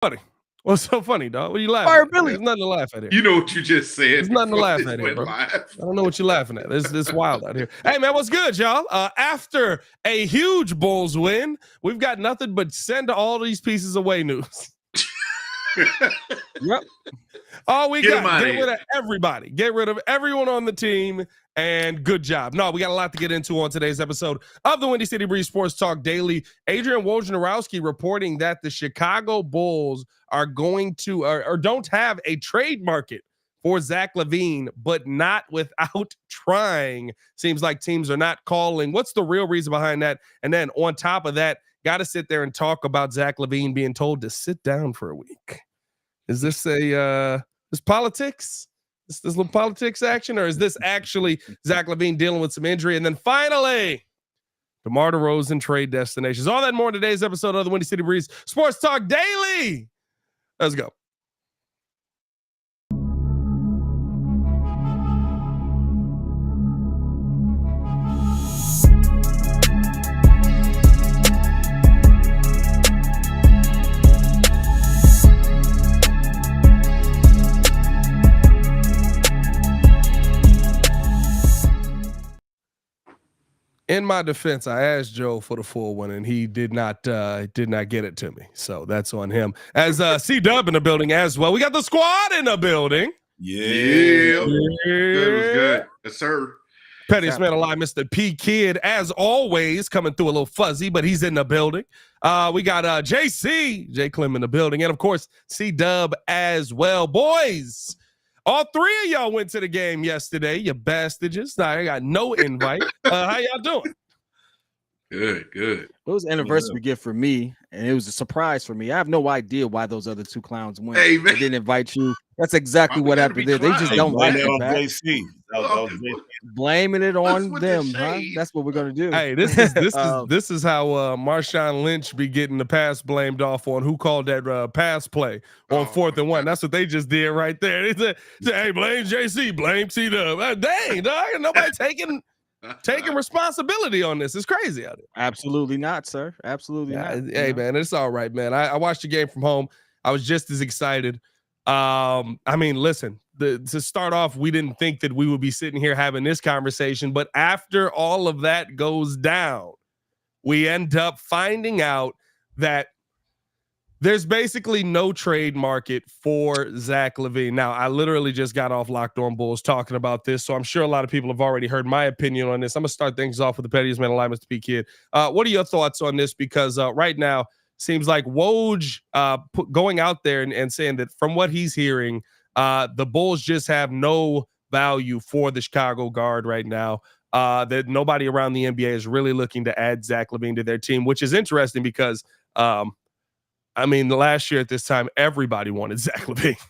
Funny. What's so funny, dog? What are you laughing Fire at? Billy. There's nothing to laugh at here. You know what you just said. There's nothing to before laugh this at here, went bro. live. I don't know what you're laughing at. It's wild out here. Hey, man, what's good, y'all? After a huge Bulls win, we've got nothing but send all these pieces away news. Yep. All we got, outta get here. rid of everybody. Get rid of everyone on the team, and good job. No, we got a lot to get into on today's episode of the Windy City Breeze Sports Talk Daily. Adrian Wojnarowskij reporting that the Chicago Bulls are going to or don't have a trade market for Zach Lavine, but not without trying. Seems like teams are not calling. What's the real reason behind that? And then on top of that, got to sit there and talk about Zach Lavine being told to sit down for a week. Is this this politics? This little politics action, or is this actually Zach Lavine dealing with some injury? And then finally, DeMar DeRozan trade destinations. All that and more in today's episode of the Windy City Breeze Sports Talk Daily. Let's go. In my defense, I asked Joe for the full one, and he did not get it to me. So that's on him. As C-Dub in the building as well. We got the squad in the building. Yeah. Good. It was good. Yes, sir. Pettiest man alive, Mr. P Kid, as always, coming through a little fuzzy, but he's in the building. We got JC, J Clem in the building, and of course, C-Dub as well. Boys, all three of y'all went to the game yesterday, you bastages. I got no invite. How y'all doing? Good. It was an anniversary gift for me, and it was a surprise for me. I have no idea why those other two clowns went. Hey, man. They didn't invite you. That's exactly what happened there. They just don't like it, man. JC. Blaming it on with them, the huh? shade? That's what we're gonna do. Hey, this is how Marshawn Lynch be getting the pass blamed off on who called that pass play on 4th and 1. That's what they just did right there. They said, "Hey, blame JC, blame C-Dub." Dang, dog, nobody taking responsibility on this. It's crazy out there. Absolutely not, sir. Absolutely not. Hey, man, it's all right, man. I watched the game from home. I was just as excited. I mean, listen, to start off, we didn't think that we would be sitting here having this conversation, but after all of that goes down, we end up finding out that there's basically no trade market for Zach Lavine. Now, I literally just got off Locked On Bulls talking about this, so I'm sure a lot of people have already heard my opinion on this. I'm going to start things off with the pettiest man alive, Mr. P Kid. What are your thoughts on this? Because right now, seems like Woj going out there and saying that from what he's hearing, the Bulls just have no value for the Chicago guard right now. That nobody around the NBA is really looking to add Zach Lavine to their team, which is interesting because I mean, the last year at this time, everybody wanted Zach Lavine.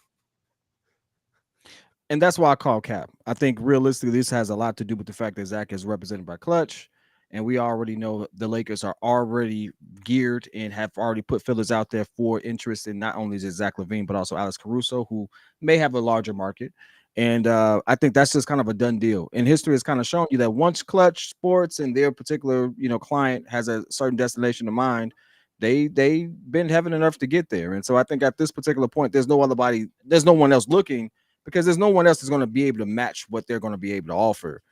And that's why I call cap. I think realistically, this has a lot to do with the fact that Zach is represented by Clutch. And we already know the Lakers are already geared and have already put fillers out there for interest in not only just Zach Lavine, but also Alex Caruso, who may have a larger market. And I think that's just kind of a done deal. And history has kind of shown you that once Clutch Sports and their particular, client has a certain destination in mind, they've been having enough to get there. And so I think at this particular point, there's no one else looking, because there's no one else that's going to be able to match what they're going to be able to offer.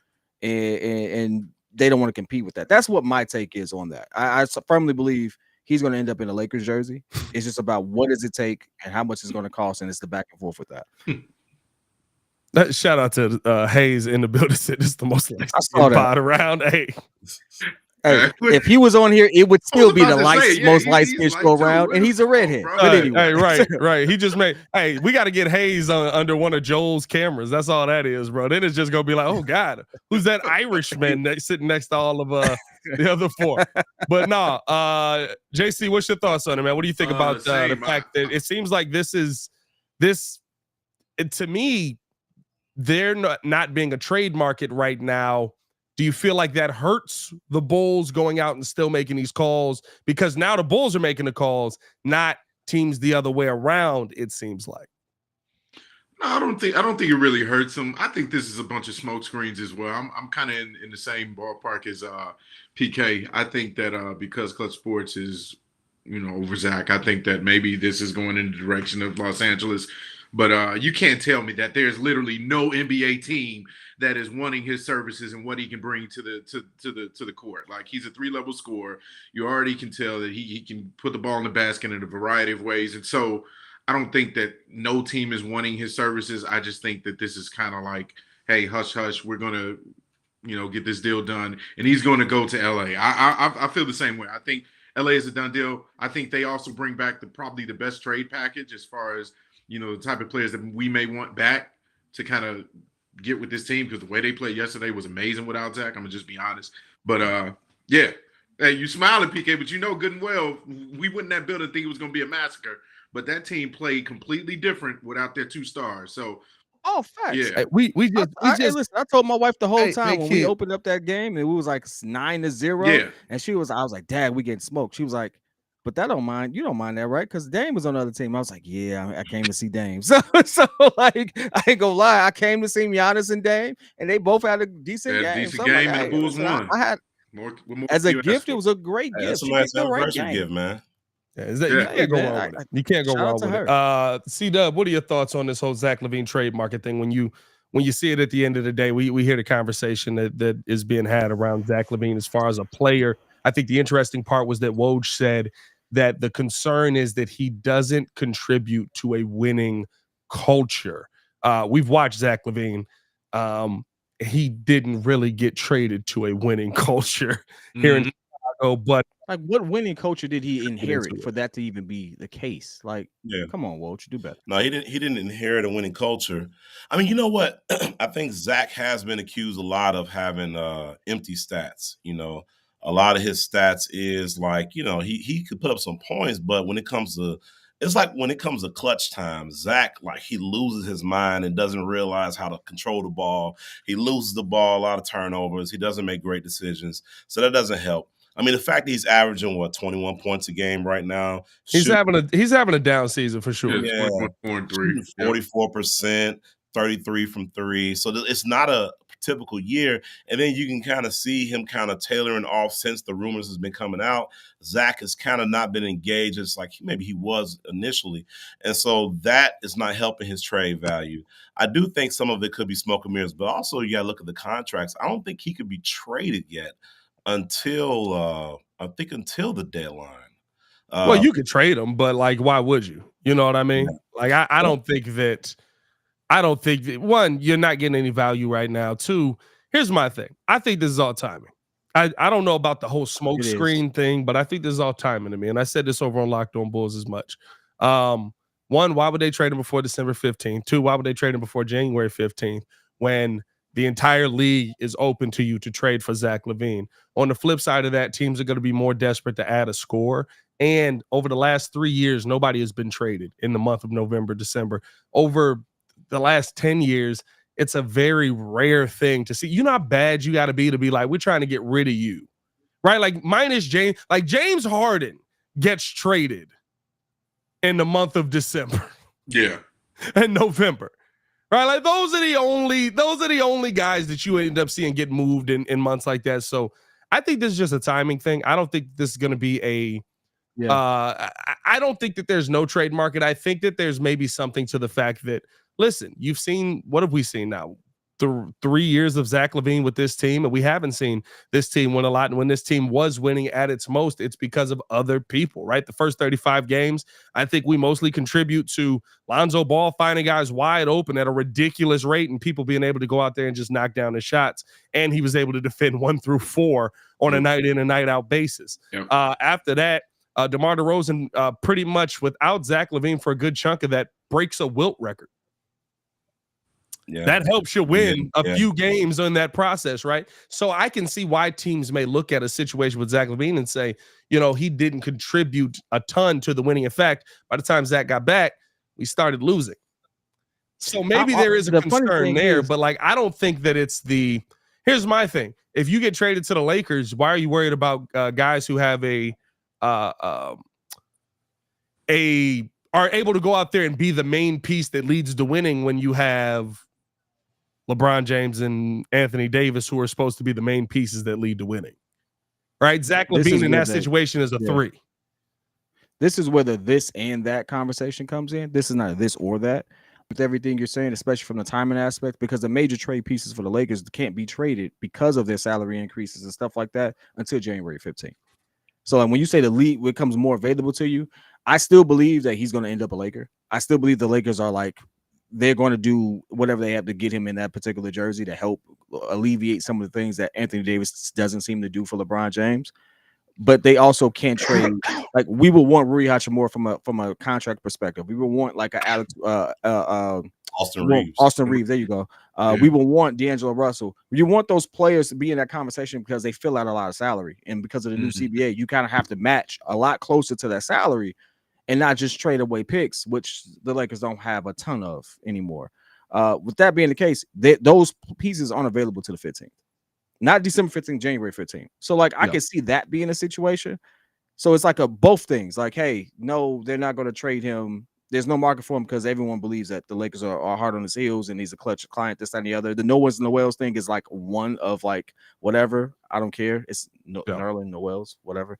And they don't want to compete with that. That's what my take is on that. I firmly believe he's going to end up in a Lakers jersey. It's just about what does it take and how much it's going to cost, and it's the back and forth with that. Shout out to Hayes in the building. Said this is the most pod around. Hey, if he was on here, it would still be the most light skin go around, and he's a redhead. But anyway, right. He just made. Hey, we got to get Hayes under one of Joel's cameras. That's all that is, bro. Then it's just gonna be like, oh God, who's that Irishman sitting next to all of the other four? But no, JC, what's your thoughts on it, man? What do you think about the fact that it seems like to me, they're not being a trade market right now. Do you feel like that hurts the Bulls going out and still making these calls? Because now the Bulls are making the calls, not teams the other way around, it seems like. No, I don't think it really hurts them. I think this is a bunch of smoke screens as well. I'm kind of in the same ballpark as PK. I think that because Clutch Sports is over Zach. I think that maybe this is going in the direction of Los Angeles. But you can't tell me that there's literally no NBA team that is wanting his services and what he can bring to the court. Like, he's a 3-level scorer. You already can tell that he can put the ball in the basket in a variety of ways. And so I don't think that no team is wanting his services. I just think that this is kind of like, hey, hush, hush, we're going to, get this deal done. And he's going to go to LA. I feel the same way. I think LA is a done deal. I think they also bring back probably the best trade package as far as, the type of players that we may want back to kind of get with this team, because the way they played yesterday was amazing without Zach. I'm going to just be honest. But, yeah. Hey, you smiling, PK, but you know good and well we wouldn't have built a thing it was going to be a massacre. But that team played completely different without their 2 stars. So, oh, facts. yeah. Hey, we just listen, I told my wife the whole Hey, time when we opened up that game and we was like 9-0. Yeah. And I was like, Dad, we getting smoked. She was like, but that don't mind. You don't mind that, right? Because Dame was on the other team. I was like, yeah, I came to see Dame. So like, I ain't gonna lie. I came to see Giannis and Dame, and they both had a decent game. Decent game, like, and the Bulls won. I had more as a gift, it was a great gift. That's a nice anniversary gift, man. You can't go wrong with it. You can't go wrong with it. C-Dub, what are your thoughts on this whole Zach Lavine trade market thing? When you see it at the end of the day, we hear the conversation that is being had around Zach Lavine as far as a player. I think the interesting part was that Woj said that the concern is that he doesn't contribute to a winning culture. We've watched Zach Lavine. He didn't really get traded to a winning culture here in Chicago, but like, what winning culture did he inherit for that to even be the case? Like, come on, Woj, do better. No, he didn't inherit a winning culture. I mean, you know what? I think Zach has been accused a lot of having empty stats. A lot of his stats is like, he could put up some points, but when it comes to clutch time, Zach, like, he loses his mind and doesn't realize how to control the ball. He loses the ball, a lot of turnovers. He doesn't make great decisions. So that doesn't help. I mean, the fact that he's averaging 21 points a game right now. He's having a down season for sure. Yeah, 44%, 33 from 3. So it's not a typical year. And then you can kind of see him kind of tailoring off since the rumors has been coming out. Zach has kind of not been engaged as like maybe he was initially. And so that is not helping his trade value. I do think some of it could be smoke and mirrors, but also you got to look at the contracts. I don't think he could be traded yet until the deadline. Well, you could trade him, but like, why would you? You know what I mean? Like, I don't think that, one, you're not getting any value right now. Two, here's my thing. I think this is all timing. I don't know about the whole smoke screen thing, but I think this is all timing to me. And I said this over on Locked On Bulls as much. One, why would they trade him before December 15th? Two, why would they trade him before January 15th when the entire league is open to you to trade for Zach Lavine? On the flip side of that, teams are going to be more desperate to add a score. And over the last 3 years, nobody has been traded in the month of November, December. Over the last 10 years, it's a very rare thing to see. You know how bad you got to be like, we're trying to get rid of you, right? Like, minus James, like James Harden gets traded in the month of December. Yeah. And November. Right, like those are the only guys that you end up seeing get moved in months like that. So I think this is just a timing thing. I don't think this is going to be I don't think that there's no trade market. I think that there's maybe something to the fact that, listen, you've seen, what have we seen now? 3 years of Zach Lavine with this team, and we haven't seen this team win a lot. And when this team was winning at its most, it's because of other people, right? The first 35 games, I think we mostly contribute to Lonzo Ball finding guys wide open at a ridiculous rate and people being able to go out there and just knock down his shots. And he was able to defend 1 through 4 on a night in and night out basis. Yep. After that, DeMar DeRozan, pretty much without Zach Lavine for a good chunk of that, breaks a Wilt record. Yeah. That helps you win a few games in that process, right? So I can see why teams may look at a situation with Zach Lavine and say, he didn't contribute a ton to the winning effect. By the time Zach got back, we started losing. So maybe there is a concern there, but like, I don't think that it's here's my thing. If you get traded to the Lakers, why are you worried about guys who have are able to go out there and be the main piece that leads to winning when you have LeBron James and Anthony Davis, who are supposed to be the main pieces that lead to winning, right? Zach Lavine in that situation is a 3. This is whether this and that conversation comes in. This is not this or that. With everything you're saying, especially from the timing aspect, because the major trade pieces for the Lakers can't be traded because of their salary increases and stuff like that until January 15th. So like, when you say the league becomes more available to you, I still believe that he's going to end up a Laker. I still believe the Lakers are like, they're going to do whatever they have to get him in that particular jersey to help alleviate some of the things that Anthony Davis doesn't seem to do for LeBron James. But they also can't trade. Like, we will want Rui Hachimura from a contract perspective. We will want like a Alex Austin Reeves. Austin Reeves. There you go. We will want D'Angelo Russell. You want those players to be in that conversation because they fill out a lot of salary, and because of the new CBA, you kind of have to match a lot closer to that salary, and not just trade away picks, which the Lakers don't have a ton of anymore. With that being the case, those pieces aren't available to the 15th. Not December 15th, January 15th. So, like, I can see that being a situation. So it's like both things. Like, hey, no, they're not going to trade him. There's no market for him because everyone believes that the Lakers are hard on his heels and he's a clutch client, this, that, and the other. The Noel's thing is like one of like whatever. I don't care. It's Nerlens Noel's, whatever.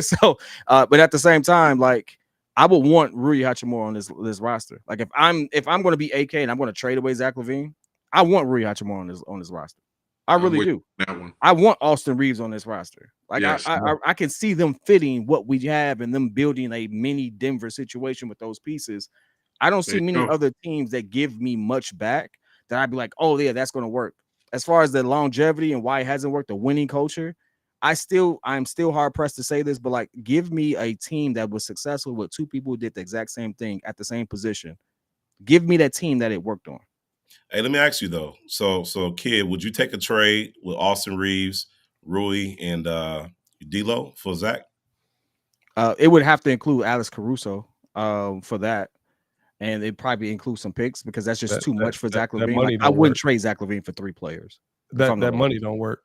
So, but at the same time, like, I would want Rui Hachimura on this roster. Like, if I'm going to be AK and I'm going to trade away Zach Lavine, I want Rui Hachimura on this roster. I really do. That one. I want Austin Reeves on this roster. Like, yes, I can see them fitting what we have and them building a mini Denver situation with those pieces. I don't see many other teams that give me much back that I'd be like, oh yeah, that's going to work. As far as the longevity and why it hasn't worked, the winning culture, I'm still hard pressed to say this, but like, give me a team that was successful with two people who did the exact same thing at the same position. Give me that team that it worked on. Hey, let me ask you though. So Kid, would you take a trade with Austin Reeves, Rui, and D'Lo for Zach? It would have to include Alex Caruso for that, and it probably include some picks because that's just too much for Zach Lavine. Like, I wouldn't trade Zach Lavine for 3 players. That money don't work.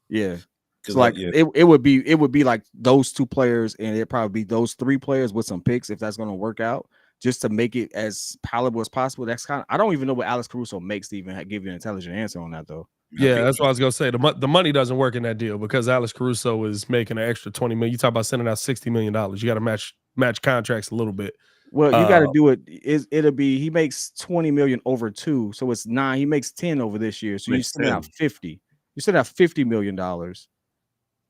Yeah. So like, it would be like those 2 players, and it'd probably be those 3 players with some picks if that's going to work out, just to make it as palatable as possible. That's kind of, I don't even know what Alex Caruso makes to even give you an intelligent answer on that though. Yeah, that's what I was gonna say. The money doesn't work in that deal because Alex Caruso is making an extra $20 million. You talk about sending out $60 million. You got to match contracts a little bit. Well, you got to do it. It'll be, he makes 20 million over 2, so it's 9. He makes 10 over this year, so you send out 50. You send out $50 million.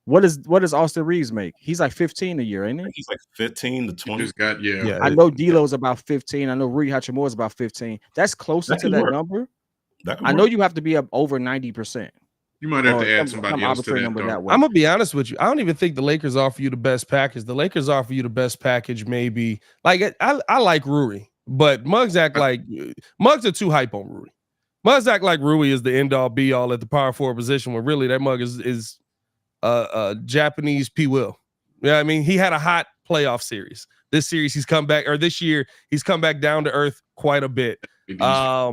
What does Austin Reeves make? He's like 15 a year, ain't he? He's like 15 to 20. Yeah. I know D'Lo's about 15. I know Rui Hachimura is about 15. That's closer to that number. I know you have to be up over 90%. You might have to add somebody else to that number. I'm gonna be honest with you. I don't even think the Lakers offer you the best package. The Lakers offer you the best package, maybe. Like, I like Rui, but Muggs act like Muggs are too hype on Rui. Muggs act like Rui is the end all be all at the power forward position, when really that Mug is Japanese P. Will. Yeah, I mean, he had a hot playoff series. This series this year he's come back down to earth quite a bit. Yeah,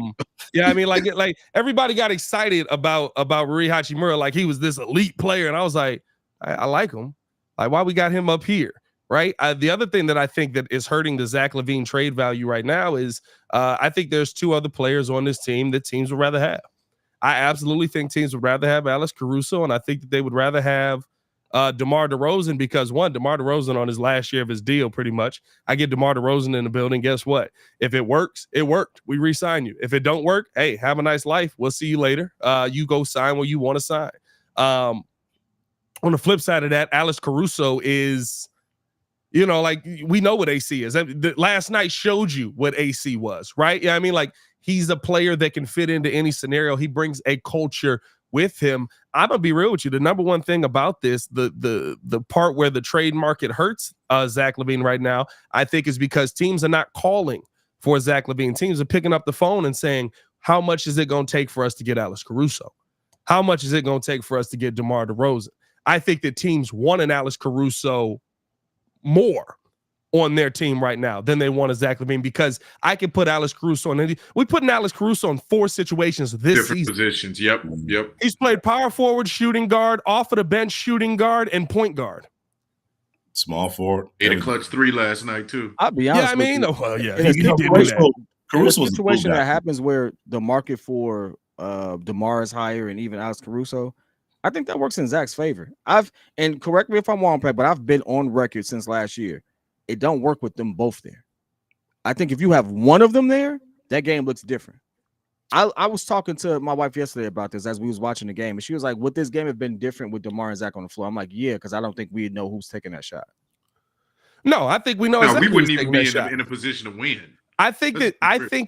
I mean, like everybody got excited about Rui Hachimura, like he was this elite player, and I was like, I like him. Like, why we got him up here, right? The other thing that I think that is hurting the Zach Lavine trade value right now is I think there's 2 other players on this team that teams would rather have. I absolutely think teams would rather have Alex Caruso, and I think that they would rather have DeMar DeRozan, because DeMar DeRozan on his last year of his deal, pretty much. I get DeMar DeRozan in the building. Guess what? If it works, it worked. We re-sign you. If it don't work, hey, have a nice life. We'll see you later. You go sign where you want to sign. On the flip side of that, Alex Caruso is, like, we know what AC is. Last night showed you what AC was, right? Yeah, I mean, like, he's a player that can fit into any scenario. He brings a culture with him. I'm gonna be real with you. The number one thing about this, the part where the trade market hurts Zach Lavine right now, I think, is because teams are not calling for Zach Lavine. Teams are picking up the phone and saying, how much is it going to take for us to get Alex Caruso? How much is it going to take for us to get DeMar DeRozan? I think that teams want an Alex Caruso more on their team right now than they want a Zach Lavine, because I can put Alex Caruso on. We putting Alex Caruso in 4 situations this different season. Positions. Yep. He's played power forward, shooting guard, off of the bench, shooting guard, and point guard. Small forward. Ate a clutch 3 last night too. I'll be honest. Yeah, I mean, he did do Caruso, that. Caruso was a situation that happens where the market for DeMar is higher, and even Alex Caruso, I think that works in Zach's favor. And correct me if I'm wrong, but I've been on record since last year. it don't work with them both there. I think if you have one of them there, that game looks different. I was talking to my wife yesterday about this as we was watching the game, and she was like, would this game have been different with DeMar and Zach on the floor? I'm like, yeah, because I don't think we'd know who's taking that shot. No, I think we know. No, exactly we wouldn't who's even taking be that in shot. a position to win. I think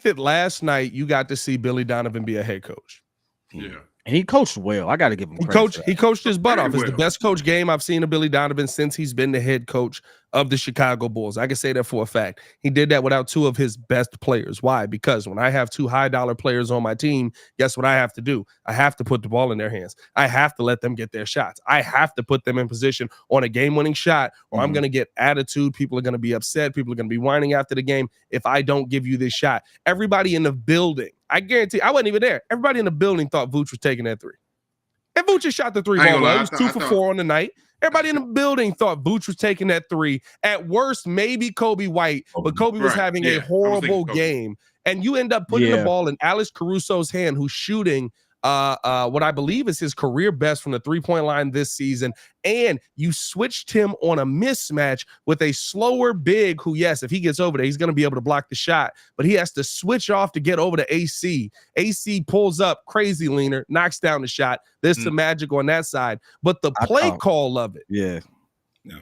that last night you got to see Billy Donovan be a head coach. Yeah. And he coached well. I got to give him credit. He coached his butt Very off. It's the well. best coach game I've seen of Billy Donovan since he's been the head coach of the Chicago Bulls. I can say that for a fact. He did that without two of his best players. Why? Because when I have two high-dollar players on my team, guess what I have to do? I have to put the ball in their hands. I have to let them get their shots. I have to put them in position on a game-winning shot, or I'm going to get attitude. People are going to be upset. People are going to be whining after the game if I don't give you this shot. Everybody in the building, I guarantee, I wasn't even there. Everybody in the building thought Vooch was taking that three. And Vooch just shot the three ball. He was 2 for 4 on the night. Everybody in the building thought Vooch was taking that three. At worst, maybe Kobe White, but Kobe was having a horrible game. And you end up putting the ball in Alex Caruso's hand, who's shooting what I believe is his career best from the three-point line this season. And you switched him on a mismatch with a slower big who, yes, if he gets over there, he's going to be able to block the shot, but he has to switch off to get over to AC. AC pulls up, crazy leaner, knocks down the shot. There's some magic on that side, but the play call of it. Yeah.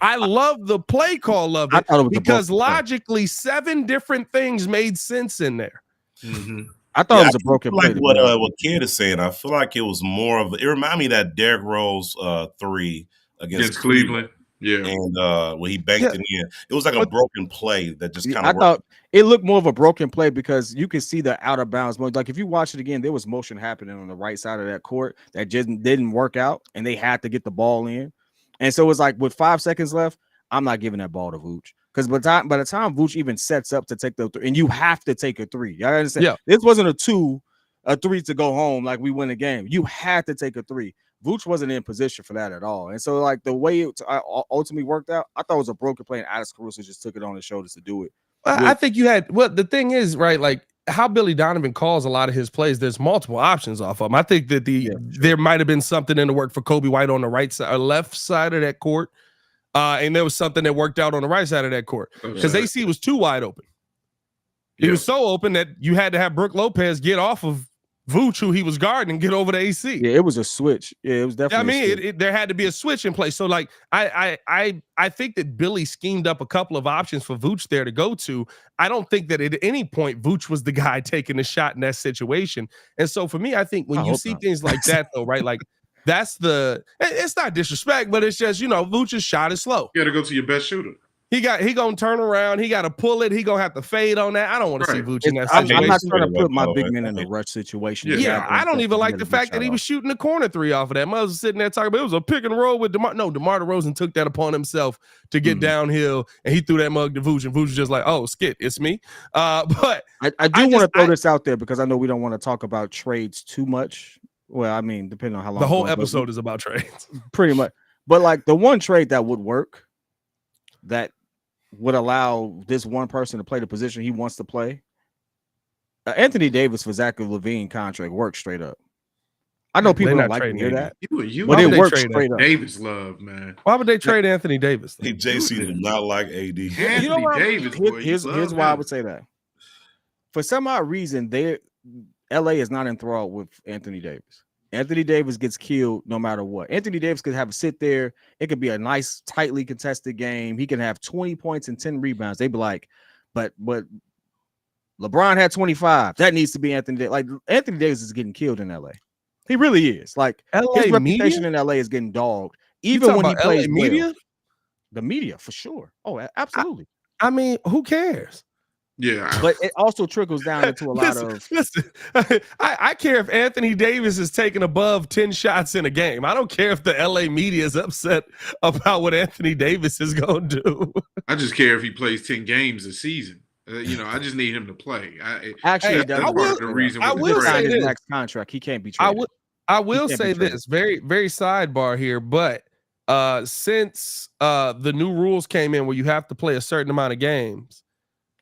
I love the play call of it because logically 7 different things made sense in there. Mm-hmm. I thought it was a broken play. Like what Kid is saying, I feel like it was more of it reminded me of that Derrick Rose 3 against Cleveland. Yeah. And when he banked it in, it was like a broken play that just kind of I thought it looked more of a broken play because you could see the out of bounds. Like if you watch it again, there was motion happening on the right side of that court that just didn't work out, and they had to get the ball in. And so it was like with 5 seconds left, I'm not giving that ball to Vooch. Because by the time Vooch even sets up to take the three, and you have to take a three. Y'all understand? Yeah. This wasn't a three to go home like we win a game. You had to take a three. Vooch wasn't in position for that at all. And so like the way it ultimately worked out, I thought it was a broken play, and Alex Caruso just took it on his shoulders to do it. I think you had, well, the thing is, right, like how Billy Donovan calls a lot of his plays, there's multiple options off of him. I think that there might have been something in the work for Kobe White on the right side or left side of that court. And there was something that worked out on the right side of that court because AC was too wide open. He was so open that you had to have Brook Lopez get off of Vooch, who he was guarding, and get over to AC. Yeah, it was a switch. Yeah, it was definitely. I mean, there had to be a switch in place. So, like, I think that Billy schemed up a couple of options for Vooch there to go to. I don't think that at any point Vooch was the guy taking the shot in that situation. And so, for me, I think when you see things like that, though, right, like. It's not disrespect, but it's just, Vooch's shot is slow. You got to go to your best shooter. He gonna turn around. He got to pull it. He gonna have to fade on that. I don't want to see Vooch in that situation. I'm not trying to put my big man in the rush situation. Yeah, I don't even like the fact that he was shooting the corner three off of that. Mother was sitting there talking about it was a pick and roll with DeMar. No, DeMar DeRozan took that upon himself to get downhill, and he threw that mug to Vooch, and Vooch was just like, "Oh, skit, it's me." But I do want to throw this out there because I know we don't want to talk about trades too much. Well, I mean, depending on how long the whole episode is about trades, pretty much. But like the one trade that would work, that would allow this one person to play the position he wants to play. Anthony Davis for Zach Lavine contract works straight up. I know people don't like to hear that, but it works straight up. Davis love, man. Why would they trade Anthony Davis? Hey, JC did not like AD. Anthony Davis, boy, here's why I would say that. For some odd reason, LA is not enthralled with Anthony Davis. Anthony Davis gets killed no matter what. Anthony Davis could have a sit there. It could be a nice, tightly contested game. He can have 20 points and 10 rebounds. They'd be like, but LeBron had 25. That needs to be Anthony Davis. Like, Anthony Davis is getting killed in LA. He really is. Like, his reputation in LA is getting dogged. Even when he plays media? Well. The media, for sure. Oh, absolutely. I mean, who cares? Yeah, but it also trickles down into a lot of. Listen, I care if Anthony Davis is taking above 10 shots in a game. I don't care if the LA media is upset about what Anthony Davis is going to do. I just care if he plays 10 games a season. I just need him to play. Actually, that's part of the reason. I will say his next contract, he can't be traded. I will say this very, very sidebar here, but since the new rules came in where you have to play a certain amount of games.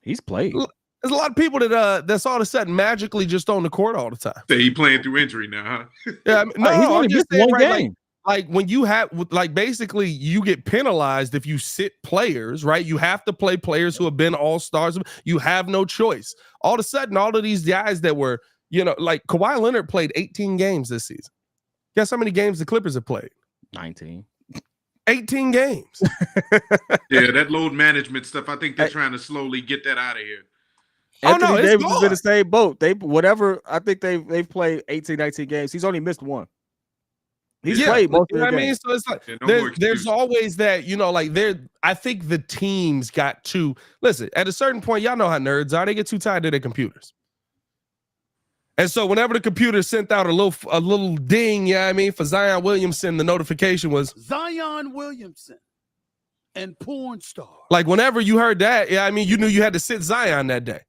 He's played. There's a lot of people that's all of a sudden magically just on the court all the time. So he playing through injury now, huh? Yeah, he's only just one game. like when you have like basically you get penalized if you sit players, right? You have to play players who have been all-stars. You have no choice. All of a sudden, all of these guys that were, like Kawhi Leonard played 18 games this season. Guess how many games the Clippers have played? 19. 18 games. Yeah, that load management stuff. I think they're trying to slowly get that out of here. Anthony it's Davis has gone. been the same boat. I think they've played 18, 19 games. He's only missed one. He's played most of the games. I mean, so it's like there's always that, like I think the teams got to listen at a certain point. Y'all know how nerds are. They get too tied to their computers. And so whenever the computer sent out a little ding, for Zion Williamson, the notification was Zion Williamson and porn star. Like whenever you heard that, you knew you had to sit Zion that day.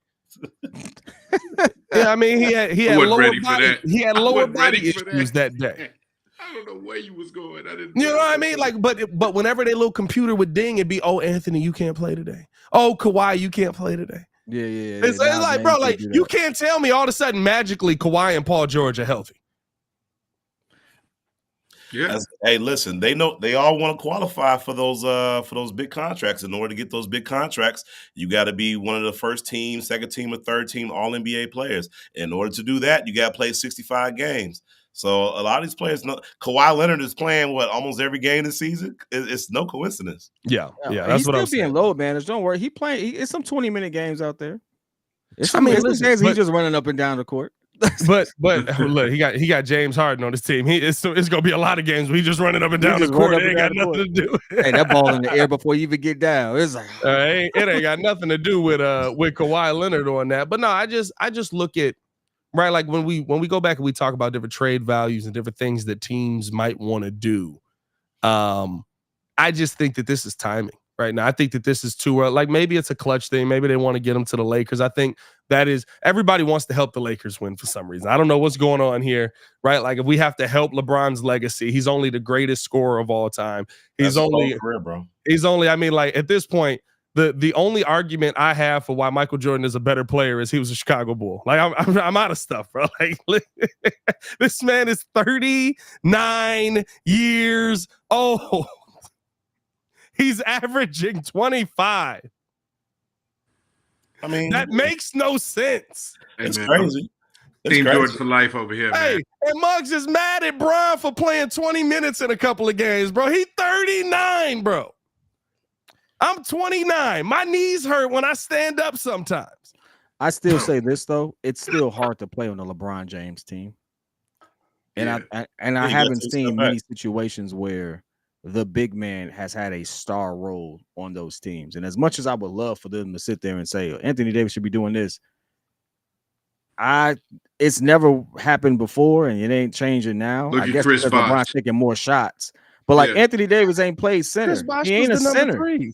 He had lower body. He had lower body issues that day. I don't know where you was going. I didn't. You know what I mean? Like, but whenever their little computer would ding, it'd be, oh, Anthony, you can't play today. Oh, Kawhi, you can't play today. Yeah. It's like, bro, like you can't tell me all of a sudden magically Kawhi and Paul George are healthy. Yeah. Hey, listen, they know they all want to qualify for those big contracts. In order to get those big contracts, you got to be one of the first team, second team, or third team All NBA players. In order to do that, you got to play 65 games. So a lot of these players know Kawhi Leonard is playing almost every game this season. It's no coincidence. Yeah. That's what I'm saying. He's still being load managed. Don't worry. It's some 20-minute games out there. It's listen, games he's just running up and down the court. but look, he got James Harden on his team. It's gonna be a lot of games where he's just running up and down the court. It ain't got nothing to do. Hey, that ball in the air before you even get down. It's like it ain't got nothing to do with Kawhi Leonard on that. But no, I just look at right, like when we go back and we talk about different trade values and different things that teams might want to do. I just think that this is timing right now. I think that this is too early. Like maybe it's a clutch thing. Maybe they want to get him to the Lakers. I think that is everybody wants to help the Lakers win for some reason. I don't know what's going on here, right? Like if we have to help LeBron's legacy, he's only the greatest scorer of all time. He's only, like at this point, the only argument I have for why Michael Jordan is a better player is he was a Chicago Bull. Like I'm out of stuff, bro. Like this man is 39 years old. He's averaging 25. I mean, that makes no sense. It's crazy. Team Jordan for life over here, man. Hey, and Muggs is mad at Bron for playing 20 minutes in a couple of games, bro. He's 39, bro. I'm 29. My knees hurt when I stand up sometimes. I still say this though, it's still hard to play on the LeBron James team. And I haven't seen many situations where the big man has had a star role on those teams. And as much as I would love for them to sit there and say Anthony Davis should be doing this, it's never happened before and it ain't changing now. Look, I guess Chris because LeBron's taking more shots. But like Anthony Davis ain't played center. He ain't a center. 3.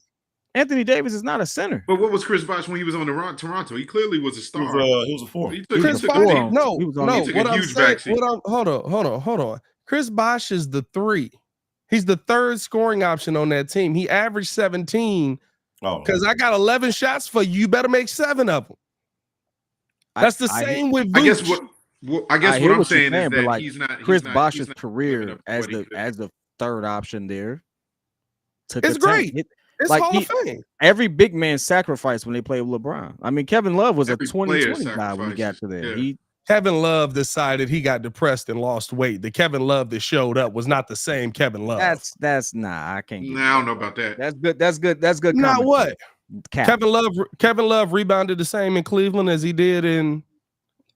Anthony Davis is not a center. But what was Chris Bosh when he was on Toronto? He clearly was a star. He was a 4. Chris Bosh, no. What I'm saying, hold on. Chris Bosh is the 3. He's the 3rd scoring option on that team. He averaged 17. Because I got 11 shots for you. You better make 7 of them. That's the same with Vooch. I guess what I'm saying is that like, he's not. Chris Bosh's career as the 3rd option there. It's great. It's like Hall of Fame. Every big man sacrificed when they played with LeBron. I mean, Kevin Love was a 2020 guy when he got to there. Yeah. Kevin Love decided he got depressed and lost weight. The Kevin Love that showed up was not the same Kevin Love. That's I can't. I don't know about that. That's good. Not what? Kevin Love rebounded the same in Cleveland as he did in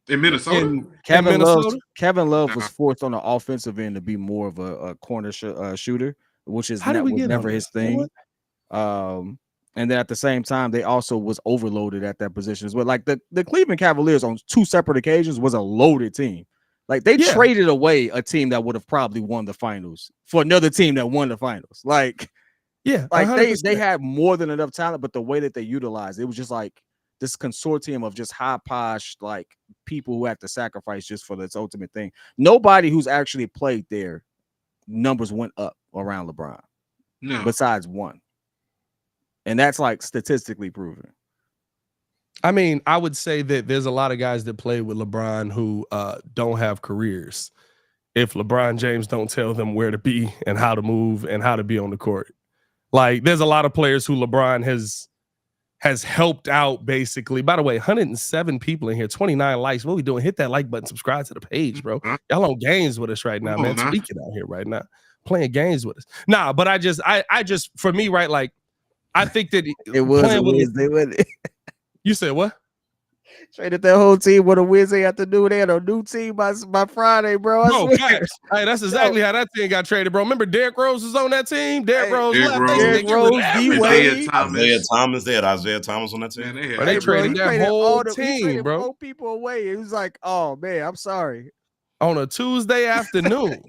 Minnesota. Kevin Love was forced on the offensive end to be more of a corner shooter, which is never his thing. And then at the same time, they also was overloaded at that position as well. Like the Cleveland Cavaliers on 2 separate occasions was a loaded team. Like they traded away a team that would have probably won the finals for another team that won the finals. Like they had more than enough talent, but the way that they utilized it was just like this consortium of just high posh like people who have to sacrifice just for this ultimate thing. Nobody who's actually played there, numbers went up around LeBron. No, besides one. And that's like statistically proven. I mean, I would say that there's a lot of guys that play with LeBron who don't have careers. if LeBron James don't tell them where to be and how to move and how to be on the court. Like, there's a lot of players who LeBron has helped out, basically. By the way, 107 people in here, 29 likes. What we doing? Hit that like button, subscribe to the page, bro. Y'all on games with us right now, man. Speaking out here right now, playing games with us. Nah, but I just, for me, right, like, I think that it was a Wednesday, wasn't it? You said what? Traded that whole team with a Wednesday afternoon. They had a new team by Friday, bro. No, facts. Hey, that's exactly how that team got traded, bro. Remember Derrick Rose was on that team? Derrick Rose left. Derrick Rose, Isaiah Thomas. They had Isaiah Thomas on that team. Man, they traded that whole team, bro. 4 people away. It was like, oh, man, I'm sorry. On a Tuesday afternoon.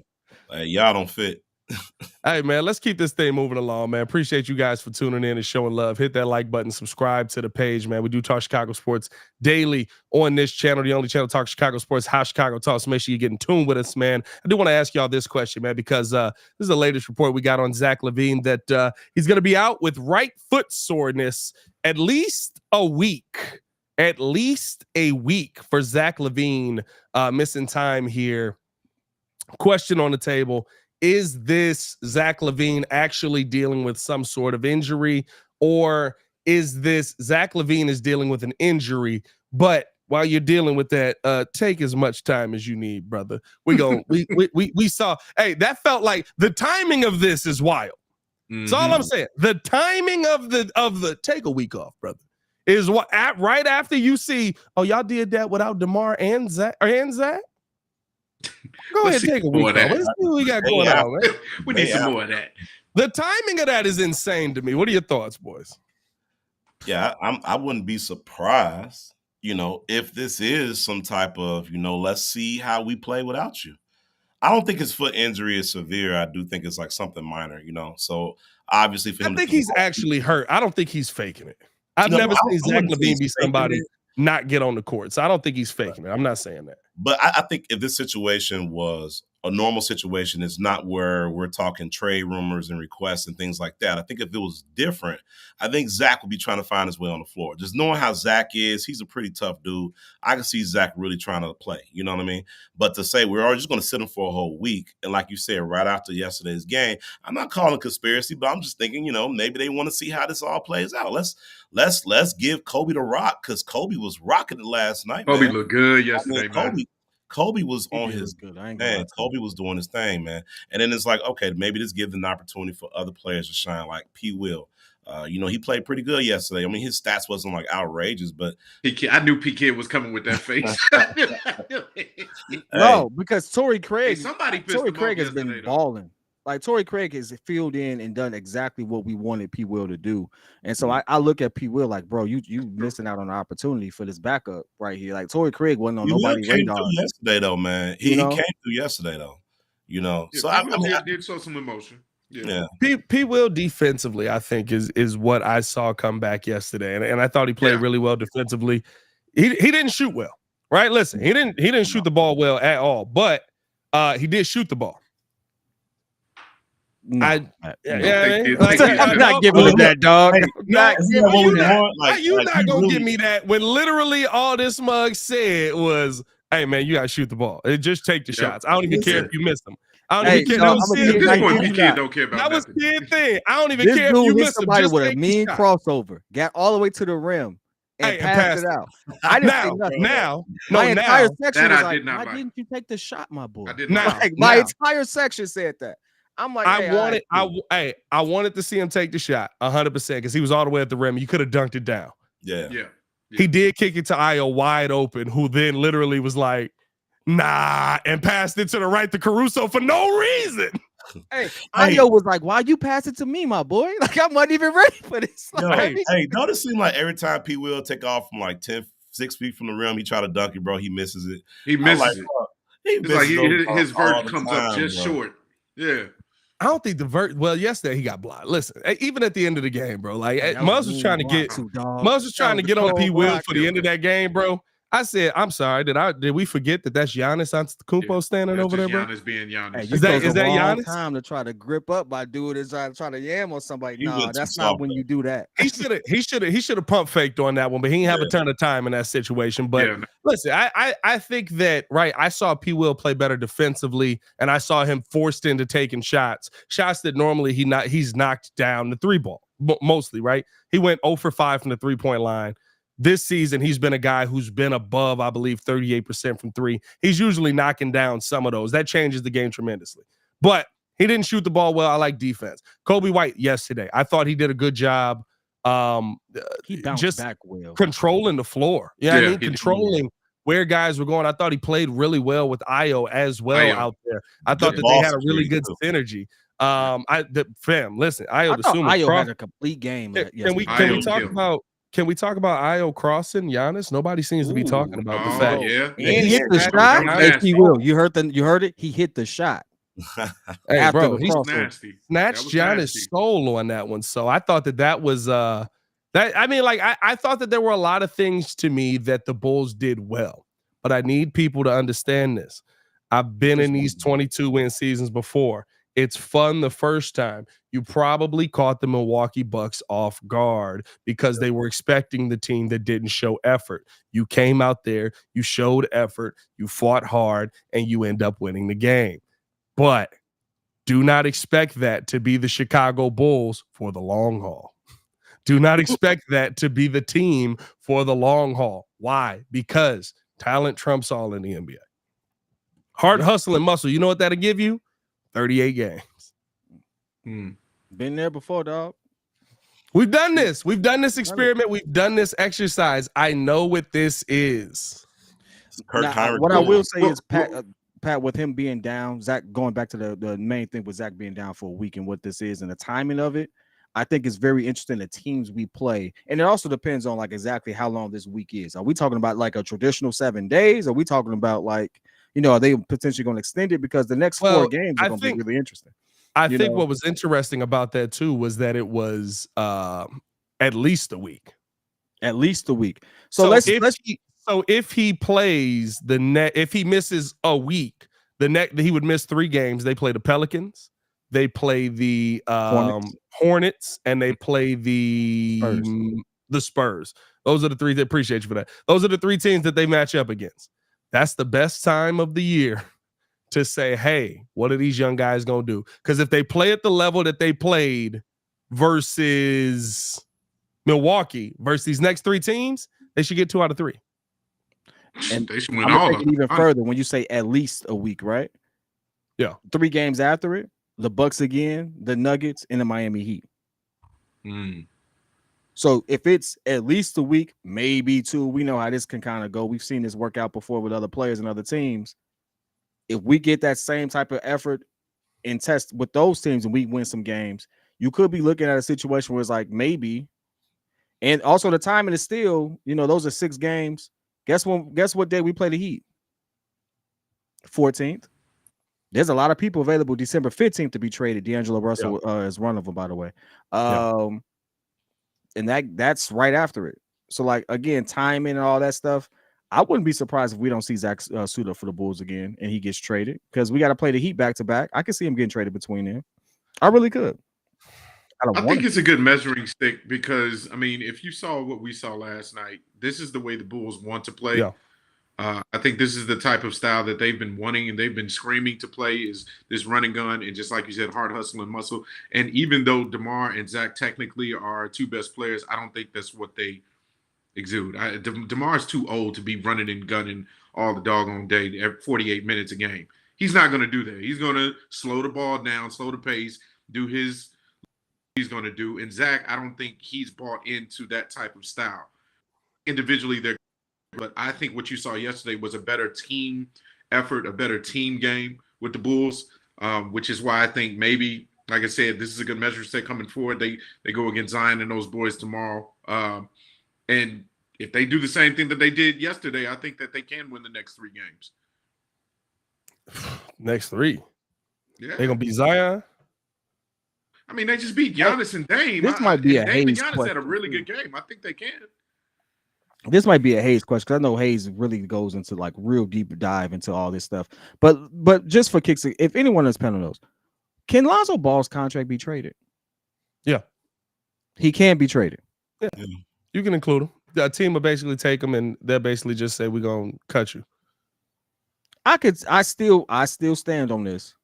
Hey, y'all don't fit. Hey, man, let's keep this thing moving along, man. Appreciate you guys for tuning in and showing love. Hit that like button, subscribe to the page, man. We do talk Chicago sports daily on this channel, the only channel talk Chicago sports, how Chicago talks. So make sure you get in tune with us, man. I do want to ask y'all this question, man, because this is the latest report we got on Zach Lavine that he's going to be out with right foot soreness at least a week. At least a week for Zach Lavine, missing time here. Question on the table. Is this Zach Lavine actually dealing with some sort of injury, or is this Zach Lavine is dealing with an injury? But while you're dealing with that, take as much time as you need, brother. We saw. Hey, that felt like the timing of this is wild. That's all I'm saying. The timing of the take a week off, brother, is what right after you see. Oh, y'all did that without DeMar and Zach. Go ahead, take a week off. Let's see what we got going on, man. We need some more of that. The timing of that is insane to me. What are your thoughts, boys? Yeah, I wouldn't be surprised, if this is some type of, let's see how we play without you. I don't think his foot injury is severe. I do think it's like something minor, So obviously for him, I think he's actually hurt. I don't think he's faking it. I've never seen Zach Lavine be somebody not get on the court. So I don't think he's faking it. I'm not saying that. But I think if this situation was a normal situation, it's not where we're talking trade rumors and requests and things like that. I think if it was different, I think Zach would be trying to find his way on the floor. Just knowing how Zach is, he's a pretty tough dude. I can see Zach really trying to play. You know what I mean? But to say we're just going to sit him for a whole week, and like you said, right after yesterday's game, I'm not calling conspiracy, but I'm just thinking, maybe they want to see how this all plays out. Let's give Kobe the rock, because Kobe was rocking it last night. Kobe looked good yesterday, man. Kobe was on his man. Kobe was doing his thing, man. And then it's like, okay, maybe this gives an opportunity for other players to shine, like P. Will. He played pretty good yesterday. I mean, his stats wasn't like outrageous, but I knew P. Kid was coming with that face. No, because Torrey Craig, Torrey Craig has been balling. Like Torrey Craig has filled in and done exactly what we wanted P. Will to do. And so I look at P. Will like, bro, you missing out on an opportunity for this backup right here. Like Torrey Craig wasn't on nobody's radar yesterday, though, man. He came through yesterday, though. Yeah, so I did show some emotion. Yeah. P. Will defensively, I think, is what I saw come back yesterday, and I thought he played really well defensively. He didn't shoot well, right? Listen, he didn't shoot the ball well at all, but he did shoot the ball. No, I'm not giving him that, dog. You're not gonna give me that when literally all this mug said was, "Hey man, you gotta shoot the ball. Just take the shots. I don't even care if you miss them. I don't even care." Don't care about that. Was kid thing. I don't even care if you miss them. Somebody with a mean crossover got all the way to the rim and passed it out. I didn't say nothing. My entire section was like, "Why didn't you take the shot, my boy?" I did not. My entire section said that. I'm like, I wanted to see him take the shot 100% because he was all the way at the rim. You could have dunked it down. Yeah. He did kick it to Io wide open, who then literally was like, nah, and passed it to the right to Caruso for no reason. Hey, Io was like, why you pass it to me, my boy? Like, I'm not even ready for this. Don't it seem like every time P. Will take off from like 6 feet from the rim, he try to dunk it, bro, he misses it. He misses it. His verge comes up just short. Yeah. I don't think yesterday he got blocked. Listen, even at the end of the game, bro, like Muzz was trying to get on P. Will for the end of that game, bro. I said, I'm sorry. Did we forget that that's Giannis Antetokounmpo standing That's over there, just bro? Giannis being Giannis. Hey, Is that wrong Giannis? time to try to grip up by doing this, trying to yam on somebody? He No, went too that's not soft, when though. you do that. He should have pump faked on that one, but he didn't have a ton of time in that situation. But listen, I think that I saw P. Will play better defensively, and I saw him forced into taking shots that normally he's knocked down the three ball mostly, right? He went 0 for 5 from the 3-point line. This season, he's been a guy who's been above, I believe, 38% from three. He's usually knocking down some of those. That changes the game tremendously. But he didn't shoot the ball well. I like defense. Kobe White yesterday, I thought he did a good job. He bounced just back well, controlling the floor. I mean, controlling where guys were going. I thought he played really well with Ayo as well out there. I thought that they had a really good synergy. Listen, Ayo had a complete game. Can we talk about Ayo crossing Giannis? Nobody seems to be talking about the fact. Yeah. And he hit the shot. Hey, he will. You heard it. He hit the shot. Hey, bro, he nasty. Snatched Giannis' soul on that one. So I thought that was I thought that there were a lot of things to me that the Bulls did well, but I need people to understand this. I've been in these 22-win seasons before. It's fun the first time. You probably caught the Milwaukee Bucks off guard because they were expecting the team that didn't show effort. You came out there, you showed effort, you fought hard, and you end up winning the game. But do not expect that to be the Chicago Bulls for the long haul. Do not expect that to be the team for the long haul. Why? Because talent trumps all in the NBA. Hard hustle and muscle. You know what that'll give you? 38 games. Been there before, dog. We've done this. We've done this experiment. We've done this exercise. I know what this is. What I will say is, Pat, with him being down, Zach, going back to the main thing with Zach being down for a week and what this is and the timing of it, I think it's very interesting the teams we play. And it also depends on exactly how long this week is. Are we talking about a traditional 7 days? Are we talking about are they potentially going to extend it? Because the next 4 games are going to be really interesting. I think what was interesting about that too was that it was at least a week. At least a week. So if he plays if he misses a week, he would miss 3 games. They play the Pelicans, they play the Hornets, and they play the Spurs. Those are the 3. They appreciate you for that. Those are the 3 teams that they match up against. That's the best time of the year to say, hey, what are these young guys going to do? Because if they play at the level that they played versus Milwaukee, versus these next 3 teams, they should get 2 out of 3. And they should win I'm all take it even further when you say at least a week, right? Yeah. 3 games after it, the Bucks again, the Nuggets, and the Miami Heat. So if it's at least a week, maybe 2, we know how this can kind of go. We've seen this work out before with other players and other teams. If we get that same type of effort and test with those teams and we win some games, you could be looking at a situation where it's maybe. And also the timing is still, those are 6 games. Guess what day we play the Heat? 14th. There's a lot of people available December 15th to be traded. D'Angelo Russell is one of them, by the way. And that's right after it. So again, timing and all that stuff. I wouldn't be surprised if we don't see Zach suit up for the Bulls again and he gets traded because we got to play the Heat back to back. I could see him getting traded between them. I really could. I think it's a good measuring stick because, if you saw what we saw last night, this is the way the Bulls want to play. Yeah. I think this is the type of style that they've been wanting and they've been screaming to play is this run and gun and just like you said, hard hustle and muscle. And even though DeMar and Zach technically are our 2 best players, I don't think that's what they exude. DeMar's too old to be running and gunning all the doggone day, 48 minutes a game. He's not going to do that. He's going to slow the ball down, slow the pace, do he's going to do. And Zach, I don't think he's bought into that type of style. Individually, but I think what you saw yesterday was a better team effort, a better team game with the Bulls, which is why I think maybe, like I said, this is a good measure stick coming forward. They go against Zion and those boys tomorrow. And if they do the same thing that they did yesterday, I think that they can win the next 3 games. Next 3? Yeah. They're going to beat Zion? They just beat Giannis and Dame. This might be a Dame and Hayes Giannis question. had a really good game. I think they can. This might be a Hayes question because I know Hayes really goes into like real deep dive into all this stuff. But just for kicks, if anyone on this panel knows, can Lonzo Ball's contract be traded? Yeah. He can be traded. Yeah. You can include him. The team will basically take him and they'll basically just say, we're going to cut you. I still stand on this.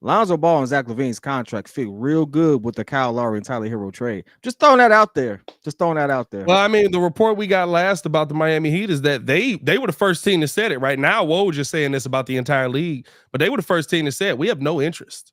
Lonzo Ball and Zach Lavine's contract fit real good with the Kyle Lowry and Tyler Hero trade. Just throwing that out there. Well, I mean, the report we got last about the Miami Heat is that they were the first team that said it. Right now, Woj is saying this about the entire league, but they were the first team that said we have no interest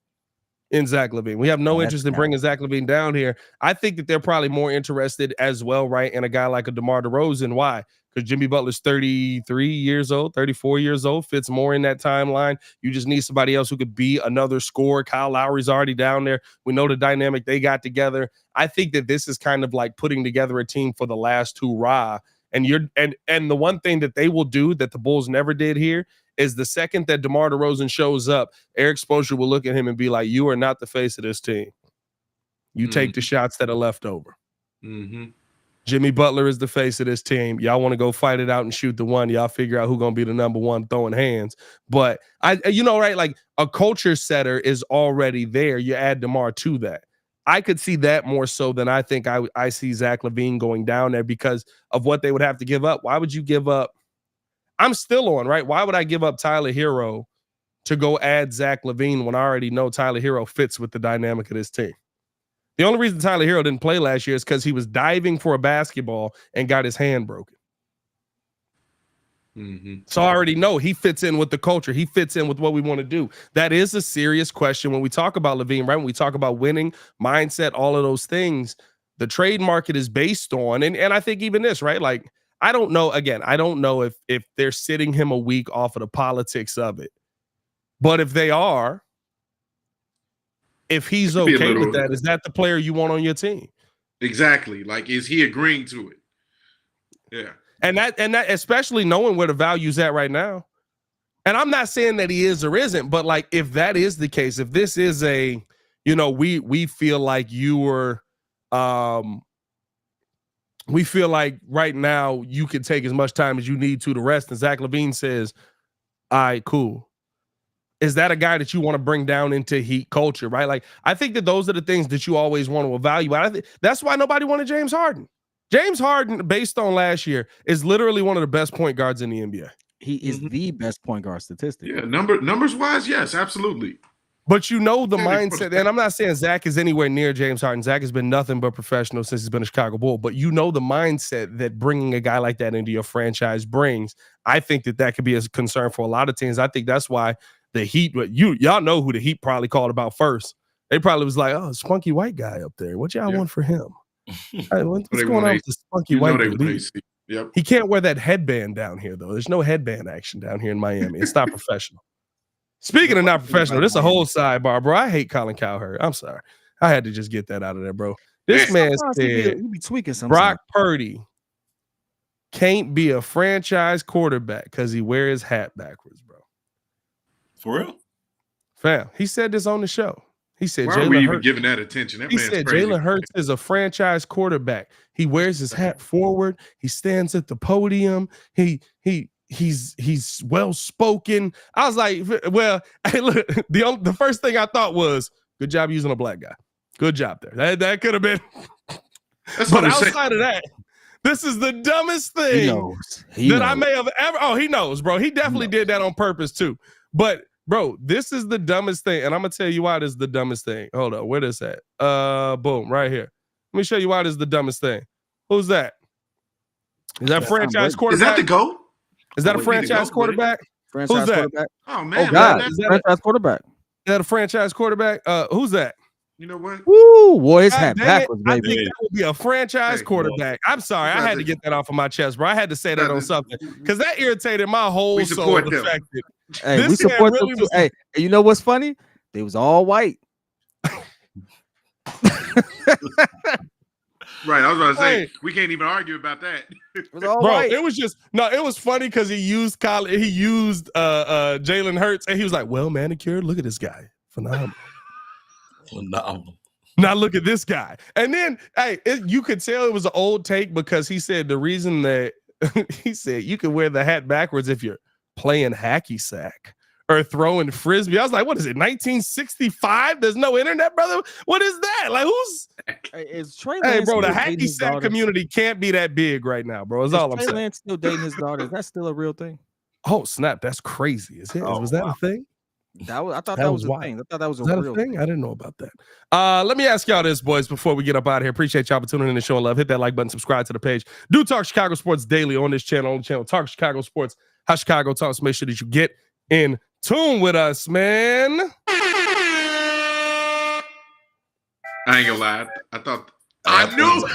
in Zach Lavine. We have no interest in bringing Zach Lavine down here. I think that they're probably more interested as well, right, in a guy like a DeMar DeRozan. Why? Because Jimmy Butler's 33 years old, 34 years old, fits more in that timeline. You just need somebody else who could be another scorer. Kyle Lowry's already down there. We know the dynamic they got together. I think that this is kind of like putting together a team for the last hurrah. And the one thing that they will do that the Bulls never did here is the second that DeMar DeRozan shows up, Eric Spoelstra will look at him and be like, you are not the face of this team. You take the shots that are left over. Mm-hmm. Jimmy Butler is the face of this team. Y'all want to go fight it out and shoot the one. Y'all figure out who's going to be the number one throwing hands. But right, like a culture setter is already there. You add DeMar to that. I could see that more so than I think I see Zach Lavine going down there because of what they would have to give up. Why would you give up? I'm still on, right? Why would I give up Tyler Hero to go add Zach Lavine when I already know Tyler Hero fits with the dynamic of this team? The only reason Tyler Hero didn't play last year is because he was diving for a basketball and got his hand broken. Mm-hmm. So I already know he fits in with the culture. He fits in with what we want to do. That is a serious question when we talk about Lavine, right? When we talk about winning, mindset, all of those things, the trade market is based on, and I think even this, right? Like, I don't know if they're sitting him a week off of the politics of it. But if they are, if he's okay with that, is that the player you want on your team? Exactly. Like, is he agreeing to it? Yeah. And that, especially knowing where the value's at right now. And I'm not saying that he is or isn't, but like, if that is the case, if this is a, we feel like we feel like right now you can take as much time as you need to rest. And Zach Lavine says, all right, cool. Is that a guy that you want to bring down into Heat culture, right? Like, I think that those are the things that you always want to evaluate. I think that's why nobody wanted James Harden. James Harden, based on last year, is literally one of the best point guards in the NBA. He is the best point guard statistic. Yeah, numbers wise, yes, absolutely. But the mindset, and I'm not saying Zach is anywhere near James Harden. Zach has been nothing but professional since he's been a Chicago Bull. But the mindset that bringing a guy like that into your franchise brings, I think that could be a concern for a lot of teams. I think that's why the Heat, y'all know who the Heat probably called about first. They probably was like, oh, spunky white guy up there. What y'all want for him? Hey, what's going on with the spunky white dude? Yep. He can't wear that headband down here, though. There's no headband action down here in Miami. It's not professional. Speaking of not professional, this is a whole sidebar, bro. I hate Colin Cowherd. I'm sorry. I had to just get that out of there, bro. This man said he be tweaking something. Brock Purdy can't be a franchise quarterback because he wears his hat backwards, bro. For real? Fam, he said this on the show. He said, why are we even giving that attention? He said Jalen Hurts is a franchise quarterback. He wears his hat forward. He stands at the podium. He's well spoken. I was like, well, hey, look, the first thing I thought was, good job using a black guy. Good job there. That could have been. But outside of that, this is the dumbest thing that I may have ever. Oh, he knows, bro. He definitely did that on purpose too. But bro, this is the dumbest thing, and I'm gonna tell you why this is the dumbest thing. Hold on, where this at? Boom, right here. Let me show you why this is the dumbest thing. Who's that? Is that franchise quarterback? Is that the GOAT? Is that a franchise quarterback? Franchise Who's that? quarterback? Oh man, Oh God, is that franchise quarterback? Is that a franchise quarterback? Who's that? You know what? Woo, boy, his hat backwards, baby. I think that would be a franchise quarterback. I'm sorry, I had to get that off of my chest, bro. I had to say that on something because that irritated my whole soul. The fact that hey, we support them too. Hey, you know what's funny? They was all white. Right, I was about to say we can't even argue about that. It was all bro, white. it was just it was funny because he used Jalen Hurts and he was like, well manicured. Look at this guy, phenomenal. Now look at this guy. And then, you could tell it was an old take because he said the reason that he said you can wear the hat backwards if you're playing hacky sack or throwing frisbee. I was like, what is it, 1965? There's no internet, brother? What is that? Like, who's Is Trey hey, Lance bro, the still dating hacky his sack daughter? community can't be that big right now, bro. Is Is all I'm Trey saying. Lance still dating his daughter? Is that still a real thing? Oh, snap. That's crazy. Was that a thing? I thought That that was was a wild. thing. I thought that was Is that real a thing? I didn't know about that. Let me ask y'all this, boys, before we get up out of here. Appreciate y'all for tuning in and showing love. Hit that like button, subscribe to the page. Do Talk Chicago Sports daily on this channel, on the channel. Talk Chicago Sports, how Chicago talks. Make sure that you get in tune with us, man. I ain't gonna lie. I thought I knew.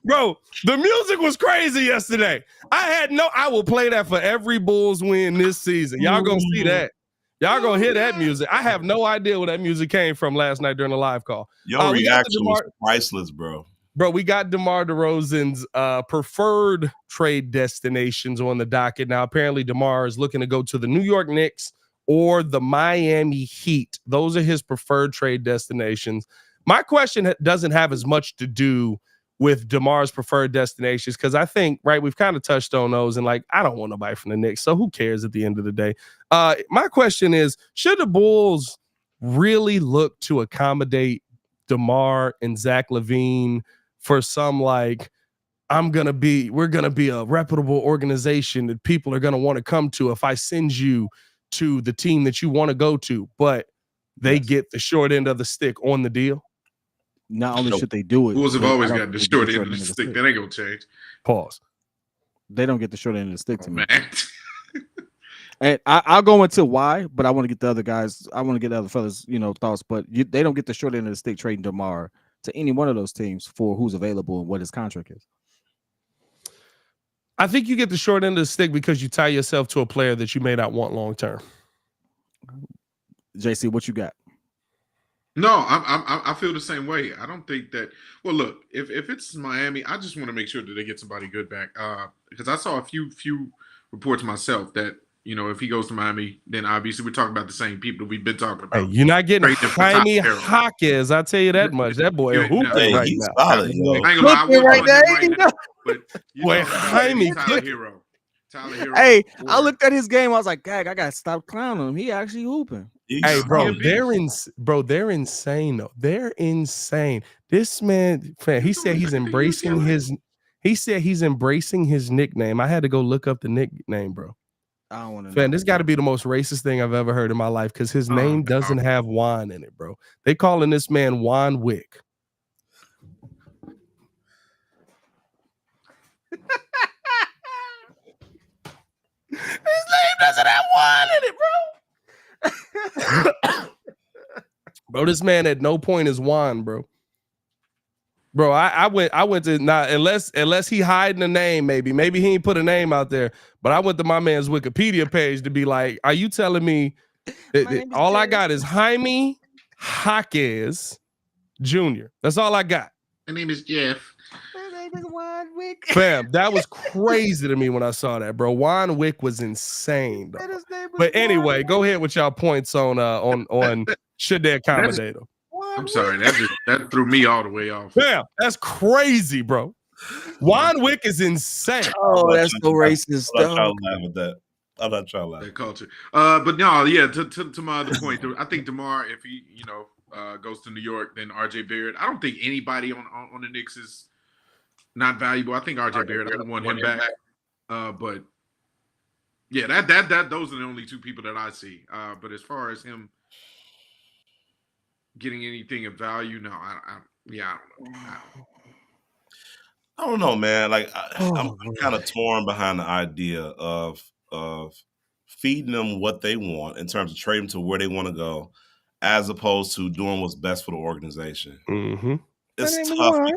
Bro, the music was crazy yesterday. I will play that for every Bulls win this season. Y'all gonna see that. Y'all gonna hear that music. I have no idea where that music came from last night during the live call. Your reaction was priceless, bro. Bro, we got DeMar DeRozan's preferred trade destinations on the docket. Now, apparently DeMar is looking to go to the New York Knicks or the Miami Heat. Those are his preferred trade destinations. My question doesn't have as much to do with DeMar's preferred destinations, because I think, right, we've kind of touched on those, and like, I don't want nobody from the Knicks, so who cares at the end of the day? My question is, should the Bulls really look to accommodate DeMar and Zach Lavine for some, like, we're gonna be a reputable organization that people are gonna want to come to if I send you to the team that you want to go to, but they get the short end of the stick on the deal? Not only should they do it, Bulls have but always I don't got the think short they end get of the stick. That ain't gonna change. Pause. They don't get the short end of the stick to me. Man. And I'll go into why, but I want to get the other guys. I want to get the other fellas, thoughts. But they don't get the short end of the stick trading DeMar to any one of those teams for who's available and what his contract is. I think you get the short end of the stick because you tie yourself to a player that you may not want long term. JC, what you got? No, I feel the same way. I don't think that. Well, look, if it's Miami, I just want to make sure that they get somebody good back. Because I saw a few reports myself that if he goes to Miami, then obviously we're talking about the same people we've been talking about. Hey, you're not getting Jaime Hawkins. I tell you that much. That boy is hooping right now. Solid, I ain't gonna lie, I was right there. right now, but Boy, Jaime Tyler Hero. Hey, I looked at his game. I was like, "Gag, I gotta stop clowning him. He actually hooping." Hey, bro, they're insane though. They're insane. This man, he said he's embracing his. He said he's embracing his nickname. I had to go look up the nickname, bro. I don't want to. Man, this got to be the most racist thing I've ever heard in my life, because his name doesn't have Juan in it, bro. They calling this man Juan Wick. His name doesn't have Juan in it, bro. Bro, this man at no point is Juan, bro. Bro, I went to, not unless he hiding a name, maybe he ain't put a name out there, but I went to my man's Wikipedia page to be like, are you telling me that all I got is Jaime Hawkins Jr.? That's all I got. My name is Jeff. My name is Juan Wick. Fam, that was crazy to me when I saw that, bro. Juan Wick was insane, though. But anyway, go ahead with y'all points on should they accommodate him. I'm sorry, that threw me all the way off. Damn, that's crazy, bro. Juan Wick is insane. Oh, that's so racist. I'm not trying to laugh at that. I'm not trying to laugh. That culture. But no, yeah. To my other point, I think DeMar, if he goes to New York, then RJ Barrett. I don't think anybody on the Knicks is not valuable. I think RJ Barrett. I want him back. But yeah, that those are the only two people that I see. But as far as him getting anything of value, no, I don't know. I don't know, man. Like I'm kind of torn behind the idea of feeding them what they want in terms of trading to where they want to go, as opposed to doing what's best for the organization. Mm-hmm. It's tough.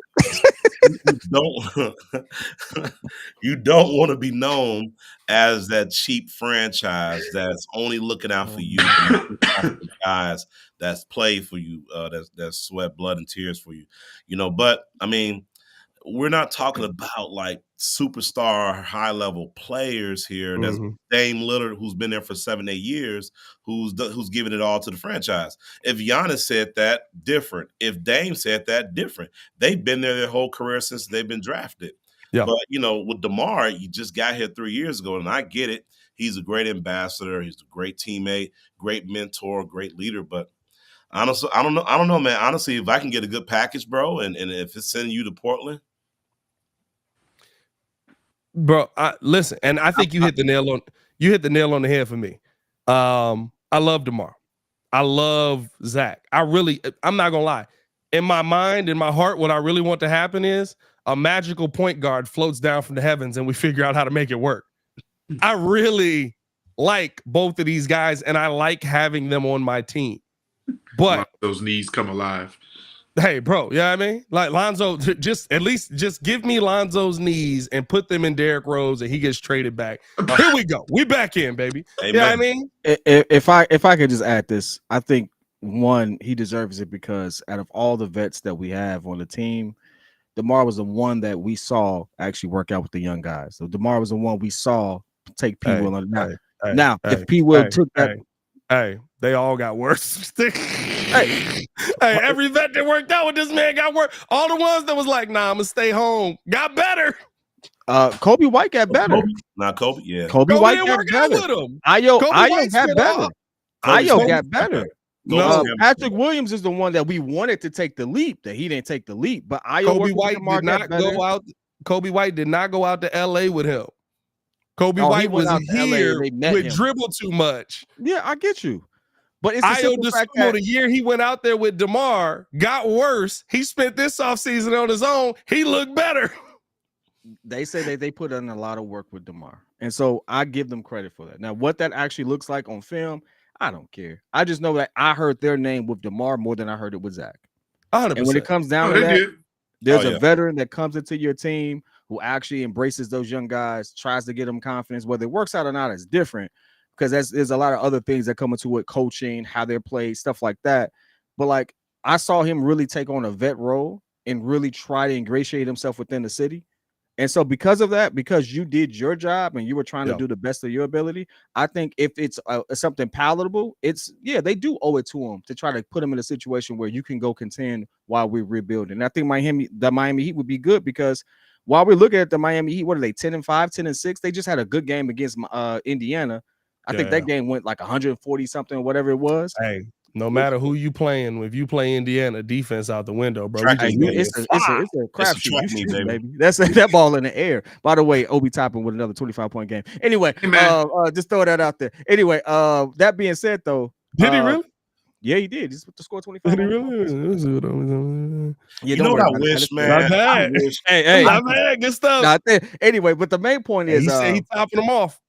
You don't want to be known as that cheap franchise that's only looking out for you, guys that's play for you, that's sweat, blood, and tears for you, But I mean, we're not talking about like superstar high level players here. That's Dame Lillard, who's been there for 7-8 years, who's giving it all to the franchise. If Giannis said that, different. If Dame said that, different. They've been there their whole career since they've been drafted. Yeah. But, with DeMar, you just got here 3 years ago, and I get it. He's a great ambassador. He's a great teammate, great mentor, great leader. But honestly, I don't know, man. Honestly, if I can get a good package, bro, and if it's sending you to Portland. Bro, listen, and I think you hit the nail on the head for me. I love DeMar. I love Zach. I'm not gonna lie. In my mind, in my heart, what I really want to happen is a magical point guard floats down from the heavens and we figure out how to make it work. I really like both of these guys, and I like having them on my team. But those knees come alive. Hey, bro, you know what I mean? Like Lonzo, just give me Lonzo's knees and put them in Derrick Rose, and he gets traded back. Here we go. We back in, baby. Amen. You know what I mean? If I could just add this, I think one, he deserves it because out of all the vets that we have on the team, DeMar was the one that we saw actually work out with the young guys. So DeMar was the one we saw take P. Will on the now. If P. Will took that, they all got worse. Hey, every vet that worked out with this man got worse. All the ones that was like, nah, I'm gonna stay home, got better. Kobe White got better. Not Kobe, yeah. Kobe White got better. Ayo got better. Ayo got better. No, Patrick Williams is the one that we wanted to take the leap. That he didn't take the leap, but Kobe White did not go out. Kobe White did not go out to LA with him. Kobe White was here with dribble too much. Yeah, I get you. But it's the year he went out there with DeMar got worse. He spent this offseason on his own. He looked better. They say that they put in a lot of work with DeMar. And so I give them credit for that. Now, what that actually looks like on film, I don't care. I just know that I heard their name with DeMar more than I heard it with Zach. 100%. And when it comes down to that, there's a veteran that comes into your team who actually embraces those young guys, tries to get them confidence. Whether it works out or not is different, because there's a lot of other things that come into it, coaching, how they're played, stuff like that. But like, I saw him really take on a vet role and really try to ingratiate himself within the city. And so because of that, because you did your job and you were trying to do the best of your ability, I think if it's something palatable, they do owe it to him to try to put him in a situation where you can go contend while we're rebuilding. And I think the Miami Heat would be good, because while we're looking at the Miami Heat, what are they, 10-5, 10-6? They just had a good game against Indiana. I think that game went like 140 something or whatever it was. Hey, no matter who you playing, if you play Indiana, defense out the window, bro. It's a crapshoot, baby. That's that ball in the air. By the way, Obi Toppin with another 25-point game. Anyway, just throw that out there. Anyway, that being said, though, did he really? Yeah, he did. Just to score 25. Did he really? You know what I wish, man? Not bad. Hey, not bad. Good stuff. Anyway, but the main point is, he said he topping them off.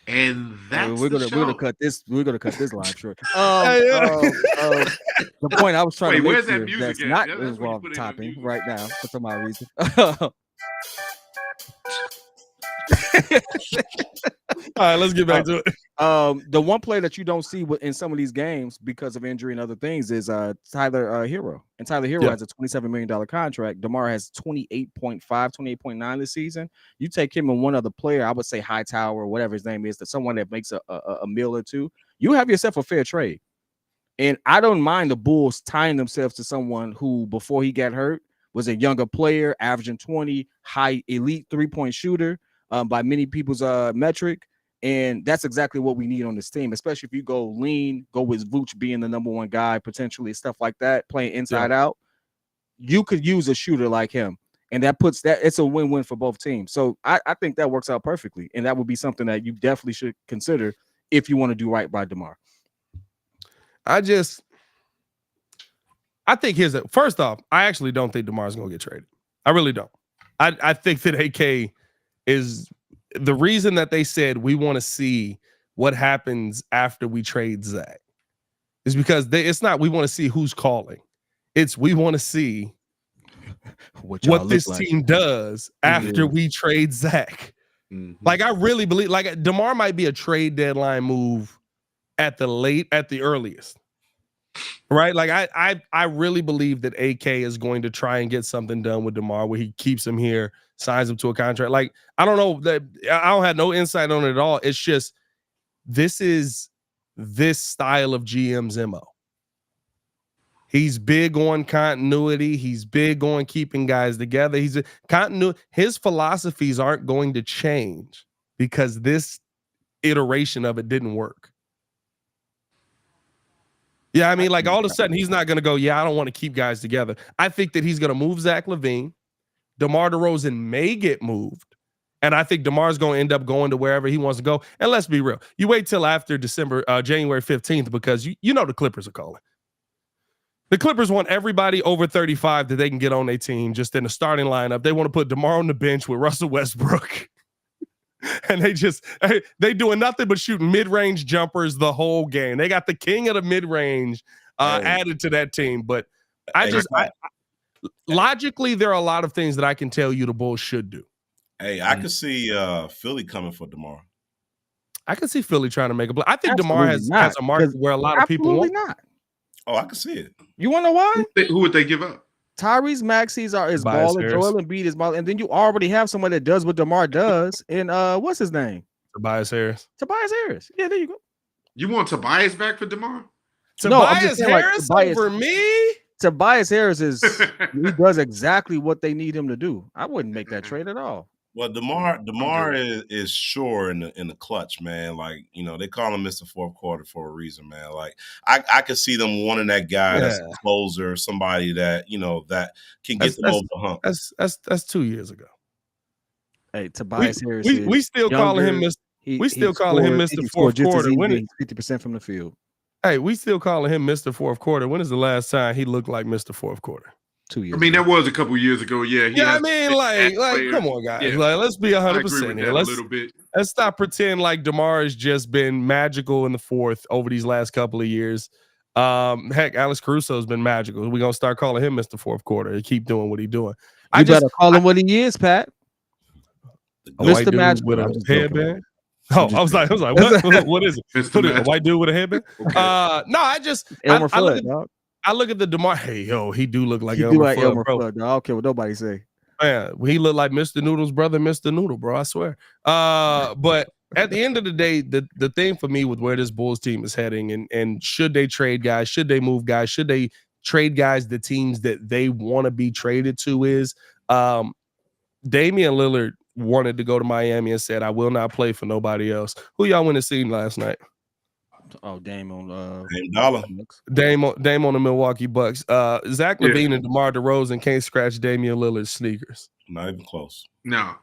And that's we're gonna cut this. We're gonna cut this line short. The point I was trying to make where's that here, music that's at? not That's involved topping right now for some odd reason. All right, let's get back to it. The one play that you don't see in some of these games because of injury and other things is Tyler Hero. And Tyler Hero has a $27 million contract. DeMar has 28.5, 28.9 this season. You take him and one other player, I would say Hightower or whatever his name is, that someone that makes a meal or two, you have yourself a fair trade. And I don't mind the Bulls tying themselves to someone who, before he got hurt, was a younger player, averaging 20, high elite three-point shooter by many people's metric. And that's exactly what we need on this team, especially if you go lean, go with Vooch being the number one guy, potentially stuff like that, playing inside out. You could use a shooter like him. And that it's a win-win for both teams. So I think that works out perfectly. And that would be something that you definitely should consider if you want to do right by DeMar. I think first off, I actually don't think DeMar's going to get traded. I really don't. I think that AK is the reason that they said we want to see what happens after we trade Zach is because it's not we want to see who's calling. It's we want to see what this team does after we trade Zach. Mm-hmm. Like, I really believe like DeMar might be a trade deadline move at the earliest. Right? Like I really believe that AK is going to try and get something done with DeMar where he keeps him here, signs him to a contract. Like, I don't know, that I don't have no insight on it at all. It's just this is this style of GM's MO. He's big on continuity. He's big on keeping guys together. He's a continuity. His philosophies aren't going to change because this iteration of it didn't work. Yeah, I mean, like all of a sudden he's not going to go, yeah, I don't want to keep guys together. I think that he's going to move Zach Lavine. DeMar DeRozan may get moved. And I think DeMar's going to end up going to wherever he wants to go. And let's be real. You wait till after January 15th, because you know the Clippers are calling. The Clippers want everybody over 35 that they can get on their team just in the starting lineup. They want to put DeMar on the bench with Russell Westbrook. And they doing nothing but shooting mid-range jumpers the whole game. They got the king of the mid-range added to that team. But logically, there are a lot of things that I can tell you the Bulls should do. Hey, I could see Philly coming for DeMar. I can see Philly trying to make a play. I think DeMar has a market where a lot of people want. Not. Oh, I can see it. You want to know why? Who would they give up? Tyrese Maxey's is baller. Joel Embiid is baller, and then you already have someone that does what DeMar does. And what's his name? Tobias Harris. Yeah, there you go. You want Tobias back for DeMar? Tobias Harris over me? Tobias Harris he does exactly what they need him to do. I wouldn't make that trade at all. Well, DeMar is sure in the clutch, man. Like, you know, they call him Mr. Fourth Quarter for a reason, man. Like, I could see them wanting that guy that's a closer, somebody that, you know, that can get them over the hump. That's 2 years ago. Hey, Tobias Harris. We still calling him Mr. We still calling him Mr. Fourth Quarter. When 50% from the field. Hey, we still calling him Mr. Fourth Quarter. When is the last time he looked like Mr. Fourth Quarter? 2 years. I mean, that was a couple years ago. Yeah. I mean, like, come on, guys. Yeah. Like, let's be 100% here. Let's stop pretend like DeMar has just been magical in the fourth over these last couple of years. Heck, Alex Caruso has been magical. We're gonna start calling him Mr. Fourth Quarter and keep doing what he's doing. You better call him what he is, Pat. Mr. Magical with a headband. Oh, I was like, what is it? A white dude with a headband? No, I look at the DeMar. Hey, yo, he do look like Elmer Fudd, bro. I don't care what nobody say. Man, he looked like Mr. Noodle's brother, Mr. Noodle, bro. I swear. But at the end of the day, the thing for me with where this Bulls team is heading, and should they trade guys, should they move guys, should they trade guys, the teams that they want to be traded to is Damian Lillard wanted to go to Miami and said, I will not play for nobody else. Who y'all went to see last night? Oh, Dame on Dame on the Milwaukee Bucks. Zach Lavine and DeMar DeRozan can't scratch Damian Lillard's sneakers. Not even close. No.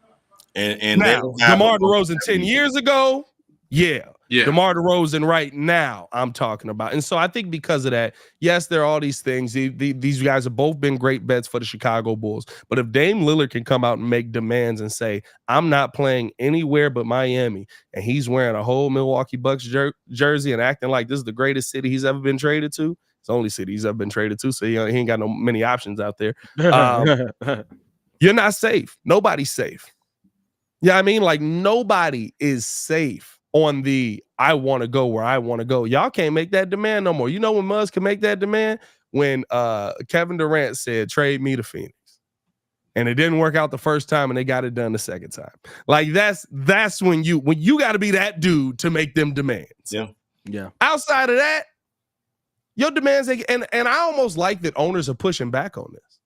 And now, DeMar DeRozan 10 years ago, yeah. DeMar DeRozan right now, I'm talking about. And so I think because of that, yes, there are all these things. These guys have both been great bets for the Chicago Bulls. But if Dame Lillard can come out and make demands and say, I'm not playing anywhere but Miami, and he's wearing a whole Milwaukee Bucks jersey and acting like this is the greatest city he's ever been traded to, it's the only city he's ever been traded to, so he ain't got many options out there. You're not safe. Nobody's safe. Yeah, I mean, like, nobody is safe on the I want to go where I want to go. Y'all can't make that demand no more. You know when Muzz can make that demand? When Kevin Durant said, trade me to Phoenix. And it didn't work out the first time and they got it done the second time. Like that's when you got to be that dude to make them demands. Yeah. Outside of that, your demands, and I almost like that owners are pushing back on this.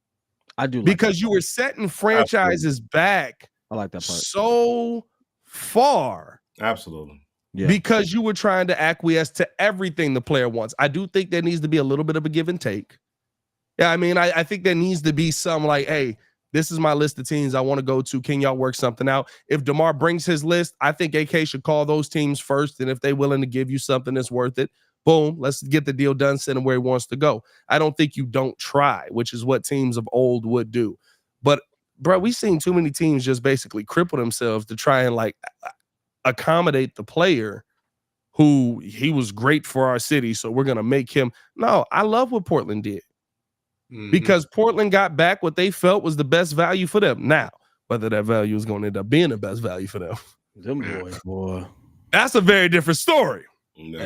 I do. Because you were setting franchises back. I like that part. So far. Absolutely. Yeah. Because you were trying to acquiesce to everything the player wants. I do think there needs to be a little bit of a give and take. Yeah, I mean, I think there needs to be some like, hey, this is my list of teams I want to go to. Can y'all work something out? If DeMar brings his list, I think AK should call those teams first. And if they're willing to give you something that's worth it, boom, let's get the deal done, send him where he wants to go. I don't think you don't try, which is what teams of old would do. But, bro, we've seen too many teams just basically cripple themselves to try and like accommodate the player who he was great for our city, so we're gonna make him. No, I love what Portland did because Portland got back what they felt was the best value for them. Now, whether that value is going to end up being the best value for them, them boy, that's a very different story,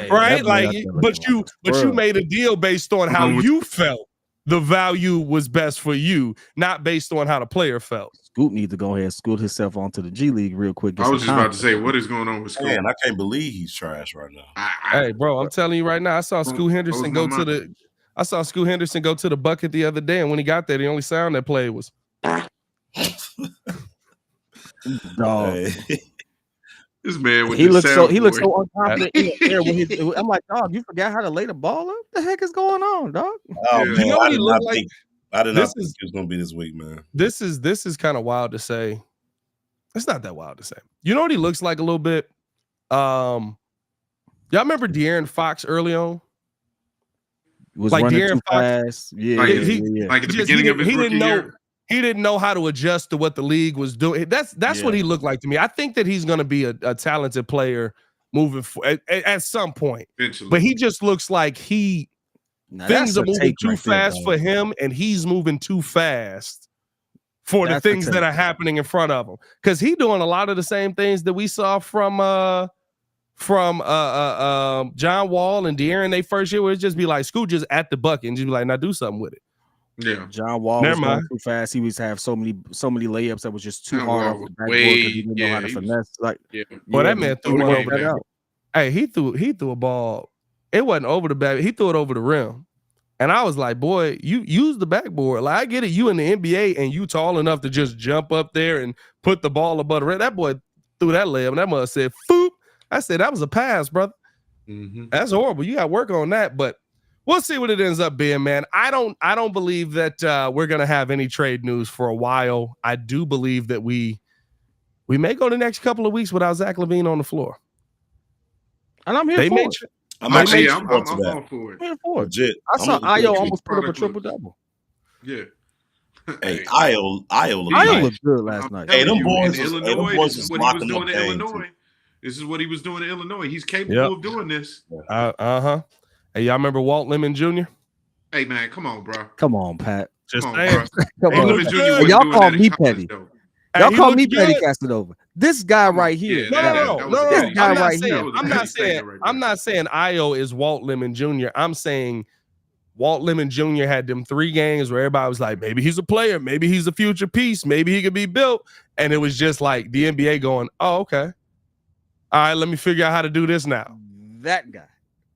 right? Like, but you made a deal based on how you felt the value was best for you, not based on how the player felt. Scoop needs to go ahead and scoot himself onto the G League real quick. I was just about to say, what is going on with Scoop? Man, I can't believe he's trash right now. Hey, bro, I'm telling you right now, I saw Scoot Henderson go to the I saw Scoot Henderson go to the bucket the other day, and when he got there, the only sound that played was. Dog. Hey. This man with He the looks so soundboard. unconfident in the air when I'm like, dog, you forgot how to lay the ball up? What the heck is going on, dog? Oh, Yeah. man, You know what he looked like? I did not This think is- it was going to be this week, man. This is kind of wild to say. It's not that wild to say. You know what he looks like a little bit? Y'all remember De'Aaron Fox early on? Was Like running De'Aaron too Fox- fast. Yeah, Like, yeah. Like at the Just- beginning of his he rookie didn't know. year. He didn't know how to adjust to what the league was doing. That's Yeah. what he looked like to me. I think that he's going to be a talented player moving at some point. Eventually. But he just looks like things are moving too fast for him, and he's moving too fast for That's the the things that take. are happening in front of him. Because he's doing a lot of the same things that we saw from John Wall and De'Aaron they first year, where it just be like Scoot just at the bucket and just be like, now do something with it. Yeah. John Wall Never was going mind. too fast. He was have so many layups that was just too John hard Wall off was the backboard because he didn't know how to he was- finesse. Like, Yeah. Well, that man threw he one came over down. the. Hey, he threw a ball. It wasn't over the back. He threw it over the rim. And I was like, boy, you use the backboard. Like, I get it. You in the NBA and you tall enough to just jump up there and put the ball above the rim. That boy threw that layup and that mother said, "Foop." I said, that was a pass, brother. Mhm. That's horrible. You got to work on that. But we'll see what it ends up being, man. I don't believe that we're gonna have any trade news for a while. I do believe that we may go the next couple of weeks without Zach Lavine on the floor. and I'm here They for may it. I'm They actually made- I'm looking forward to all that. for it. I'm here for it. Legit. I saw I'm looking forward to Ayo it. almost put up a Product triple looks- double. Yeah. Hey, Ayo looked Ayo nice. looked good last I'm night. Hey, telling them you, boys in was- Illinois, them boys this is was what he was locking doing up in games, Illinois. This is what he was doing in Illinois. He's capable Yep. of doing this. Uh-huh. Hey, y'all remember Walt Lemon Jr.? Hey man, come on, bro. Come on, Pat. Just Come on, saying. bro. Come Hey, on. Lemon looked Jr. good. wasn't Y'all doing call that in me college, petty. though. Hey, Y'all he call looked me Petty good. Casanova. This guy Come on. right here. Yeah, No, that no, was no, a no, petty- guy I'm not right saying. here. that was a I'm petty not saying. statement right I'm there. not saying Ayo is Walt Lemon Jr. I'm saying Walt Lemon Jr. had them 3 games where everybody was like, maybe he's a player, maybe he's a future piece, maybe he could be built, and it was just like the NBA going, oh, okay, all right, let me figure out how to do this now. That guy.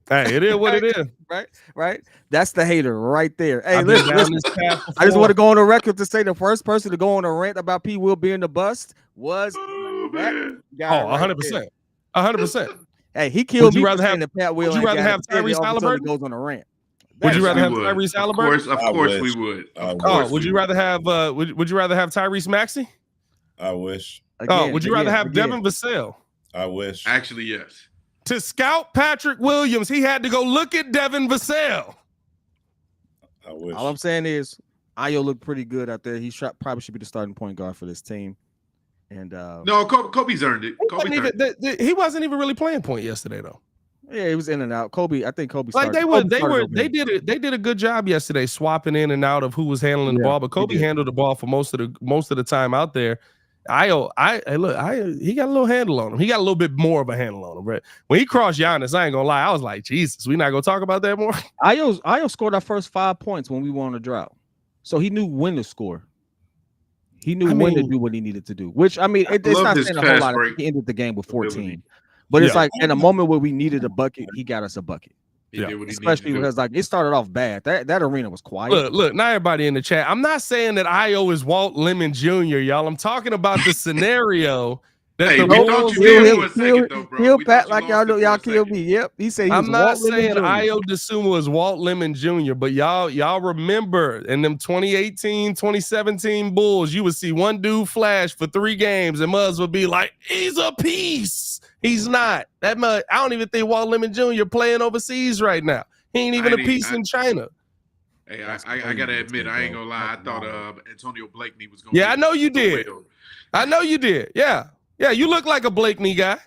Hey, it is what it is. Right? That's the hater right there. Hey, I've been listen, down listen. this path I just before. want to go on the record to say the first person to go on a rant about P. Will being the bust was Oh, that man. guy. Oh, right 100%. there. 100%. Hey, he killed Would you me rather for have- saying that Pat Will would you ain't rather got have it, and then Tyrese all of a sudden Halliburton? goes on a rant. Would you That rather guy- have would. Tyrese Of Halliburton? course, of I course wish. we would. I Of wish. course Oh, would we you rather have would you rather have Tyrese Maxey? I wish. Oh, would you rather again, have again. Devin Vassell? I wish. Actually, yes. To scout Patrick Williams, he had to go look at Devin Vassell. I wish. All I'm saying is, Ayo looked pretty good out there. Probably should be the starting point guard for this team. And No, Kobe's earned it. He wasn't even really playing point yesterday though. yeah, he was in and out. I think Kobe. Like started they did a good job yesterday swapping in and out of who was handling the Yeah, ball, but Kobe he did. handled the ball for most of the time out there. He got a little handle on him. He got a little bit more of a handle on him. Right? When he crossed Giannis, I ain't gonna lie, I was like, Jesus, we not gonna talk about that more. Ayo scored our first 5 points when we were on a drought, so he knew when to score. He knew when to do what he needed to do. Which I mean, it's love not this saying a whole fast lot. break He ended the game with 14, ability. but it's Yeah. like in a moment where we needed a bucket, he got us a bucket. He did what he Especially needed to do. because like it started off bad. That arena was quiet. Look, not everybody in the chat. I'm not saying that Ayo is Walt Lemon Jr., y'all. I'm talking about the scenario that Hey, the we thought Bulls you did for a second, though, bro. He'll We pat thought you like y'all lost know it y'all for a kill second. me. Yep. He said he was I'm not Walt Lemon saying Jr. Ayo Dosunmu is Walt Lemon Jr., but y'all remember in them 2018, 2017 Bulls, you would see one dude flash for 3 games and Muzz would be like, he's a piece. He's not. I don't even think Walt Lemon Jr. playing overseas right now. He ain't even a piece in China. Hey, I gotta admit, I ain't gonna lie. I thought Antonio Blakeney was gonna. Yeah, I know you did. I know you did. Yeah, you look like a Blakeney guy.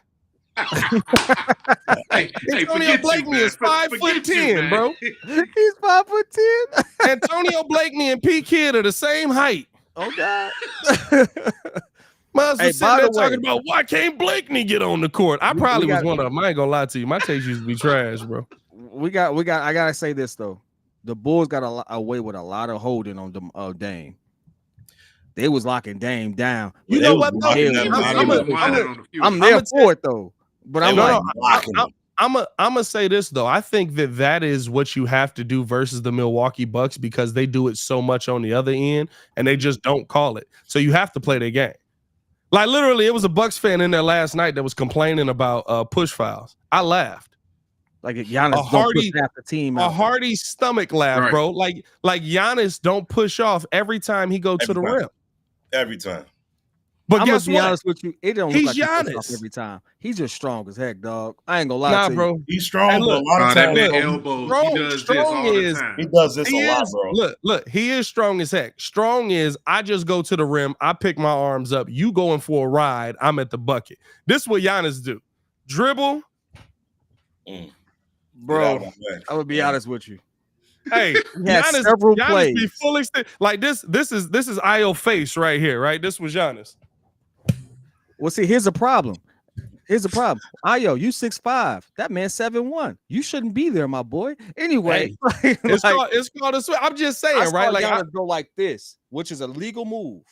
Hey, Antonio Blakeney is 5'10", bro. He's 5'10". Antonio Blakeney and P. Kid are the same height. Oh God. Must Hey, was sitting by there the way- talking about why can't Blakeney get on the court. I We probably was got- one of them. I ain't gonna lie to you. My takes used to be trash, bro. I gotta say this though. The Bulls got away with a lot of holding on Dame. They was locking Dame down. You They know was what? Though? locking them I'm down. a- I'm there I'm a- for it though. But I'm They like, was locking them. I'm gonna say this though. I think that is what you have to do versus the Milwaukee Bucks because they do it so much on the other end and they just don't call it. So you have to play their game. Like literally, it was a Bucks fan in there last night that was complaining about push fouls. I laughed. Like Giannis don't push half the team out. A hearty stomach laugh, bro. Like Giannis don't push off every time he go to the rim. Every time. But I'm guess gonna be what? honest with you, it don't look He's like he pushes Giannis. off every time. He's just strong as heck, dog. I ain't gonna lie to you. Bro. He's strong, Hey, but look, a lot of times that elbows. He does this all the time. He does this a lot, bro. Look, he is strong as heck. Strong is I just go to the rim, I pick my arms up, you going for a ride, I'm at the bucket. This is what Giannis do. Dribble. Bro, I'm gonna be honest with you. Hey, Giannis be full extent. Like this is IO face right here, right? This was Giannis. Well, see, here's the problem. Ayo, you 6'5". That man 7'1". You shouldn't be there, my boy. Anyway, hey, it's called a switch. I'm just saying, right? Like I go like this, which is a legal move.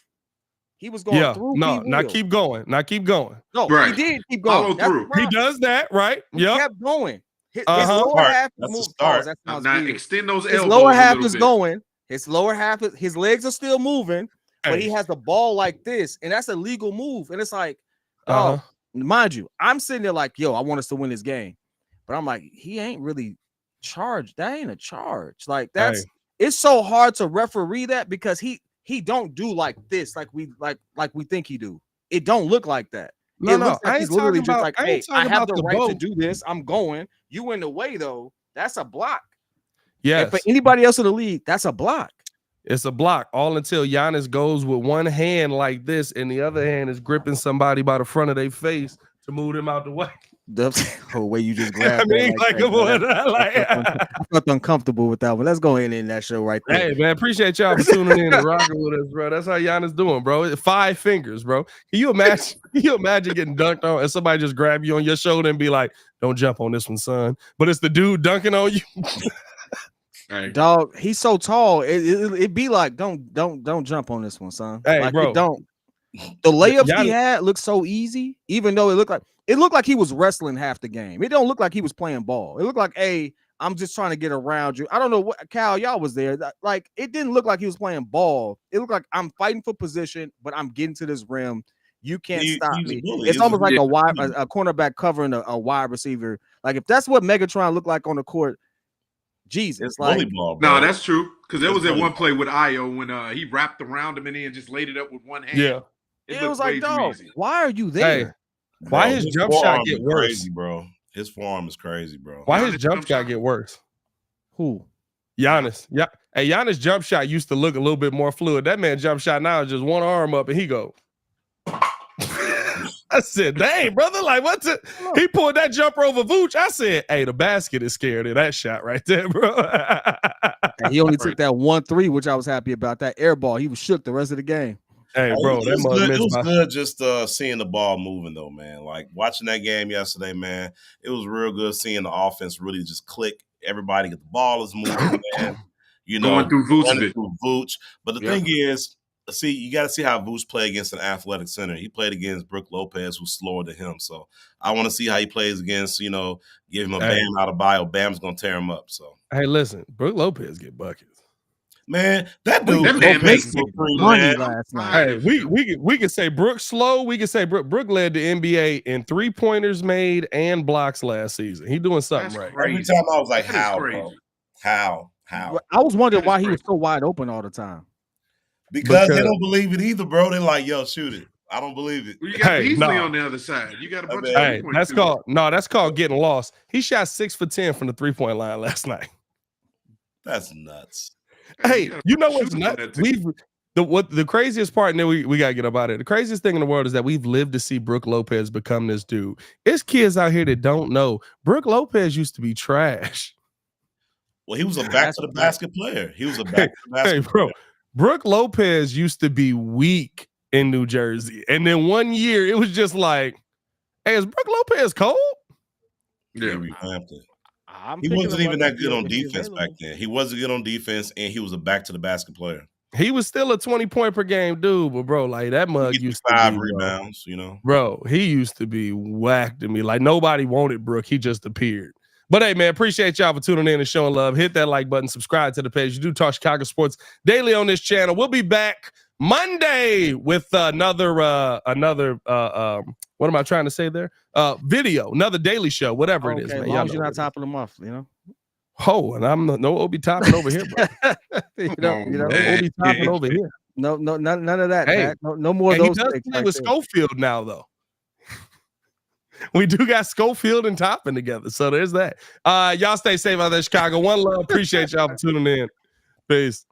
He was going through. Now keep going. No, he did keep going. He does that, right? He kept going. His lower half is moving. Now extend those elbows. His lower half is going. His lower half, his legs are still moving, but he has the ball like this, and that's a legal move. And it's like, mind you, I'm sitting there like, yo, I want us to win this game, but I'm like, he ain't really charged. That ain't a charge. Like it's so hard to referee that because he don't do like this, like we think he do. It don't look like that. No, like he's literally just like, hey, I have the right to do this. I'm going. You in the way though. That's a block. Yeah. For anybody else in the league, that's a block. It's a block. All until Giannis goes with one hand like this, and the other hand is gripping somebody by the front of their face to move them out the way. The way you just grabbed. I mean, I felt uncomfortable with that one. Let's go in that show right there. Hey man, appreciate y'all for tuning in and rocking with us, bro. That's how Giannis doing, bro. 5 fingers, bro. Can you imagine? Getting dunked on and somebody just grab you on your shoulder and be like, "Don't jump on this one, son." But it's the dude dunking on you. Hey. Dog, he's so tall. It be like, don't jump on this one, son. Hey, like, bro. Don't. The layups he had looked so easy, even though it looked like he was wrestling half the game. It don't look like he was playing ball. It looked like, hey, I'm just trying to get around you. I don't know what Cal, y'all was there. Like, it didn't look like he was playing ball. It looked like I'm fighting for position, but I'm getting to this rim. You can't stop me. It's almost like a cornerback covering a wide receiver. Like, if that's what Megatron looked like on the court, Jesus, like no, that's true. Because there was that one play with Ayo when he wrapped around him and then just laid it up with one hand. Yeah, it was like, dog, why are you there? Hey, why his jump shot get worse, crazy, bro? His forearm is crazy, bro. Why his jump shot get worse? Who? Giannis. Yeah, hey, Giannis' jump shot used to look a little bit more fluid. That man jump shot now is just one arm up and he go. I said, dang, brother, like what's it? He pulled that jumper over Vooch. I said, hey, the basket is scared of that shot right there, bro. He only took that 1-3, which I was happy about. That air ball, he was shook the rest of the game. Hey, bro, it was good just seeing the ball moving though, man. Like watching that game yesterday, man, it was real good seeing the offense really just click. Everybody get the ball is moving, man. You know, going through Vooch. But the thing is, see, you got to see how Vooch play against an athletic center. He played against Brook Lopez, who's slower than him. So I want to see how he plays against, give him a Bam out of bio. Bam's going to tear him up. So hey, listen, Brook Lopez get buckets. Man, that dude makes money last night. Hey, we can say Brook slow. We can say Brook led the NBA in 3-pointers made and blocks last season. He doing something right. Every time I was like, how, bro? How? I was wondering why he was so wide open all the time. Because they don't believe it either, bro. They're like, yo, shoot it. I don't believe it. Well, you got Beasley on the other side. You got a bunch of that's called getting lost. He shot 6 for 10 from the 3-point line last night. That's nuts. Hey, you know what's nuts? The craziest part, and then we gotta get about it. The craziest thing in the world is that we've lived to see Brook Lopez become this dude. It's kids out here that don't know. Brook Lopez used to be trash. Well, he was a back to the basket player. Hey, bro. Brook Lopez used to be weak in New Jersey. And then one year it was just like, hey, is Brook Lopez cold? Yeah, we have to. He wasn't even that good on defense back then. He wasn't good on defense, and he was a back to the basket player. He was still a 20-point per game dude, but bro, like that mug He gets used to 5 be, rebounds, you know. bro, he used to be whacked to me. Like nobody wanted Brooke. He just appeared. But hey, man, appreciate y'all for tuning in and showing love. Hit that like button, subscribe to the page. You do talk Chicago sports daily on this channel. We'll be back Monday with another what am I trying to say there? Video, another daily show, whatever it is, man. As long as you're not topping them off, you know. Oh, and I'm no Obi topping over here, bro. No Obi topping over here. No, none of that. Hey, Pat. No more of he those does things. play Right with there. Schofield now, though. We do got Schofield and Toppin together, so there's that. Y'all stay safe out there, Chicago. One love. Appreciate y'all for tuning in. Peace.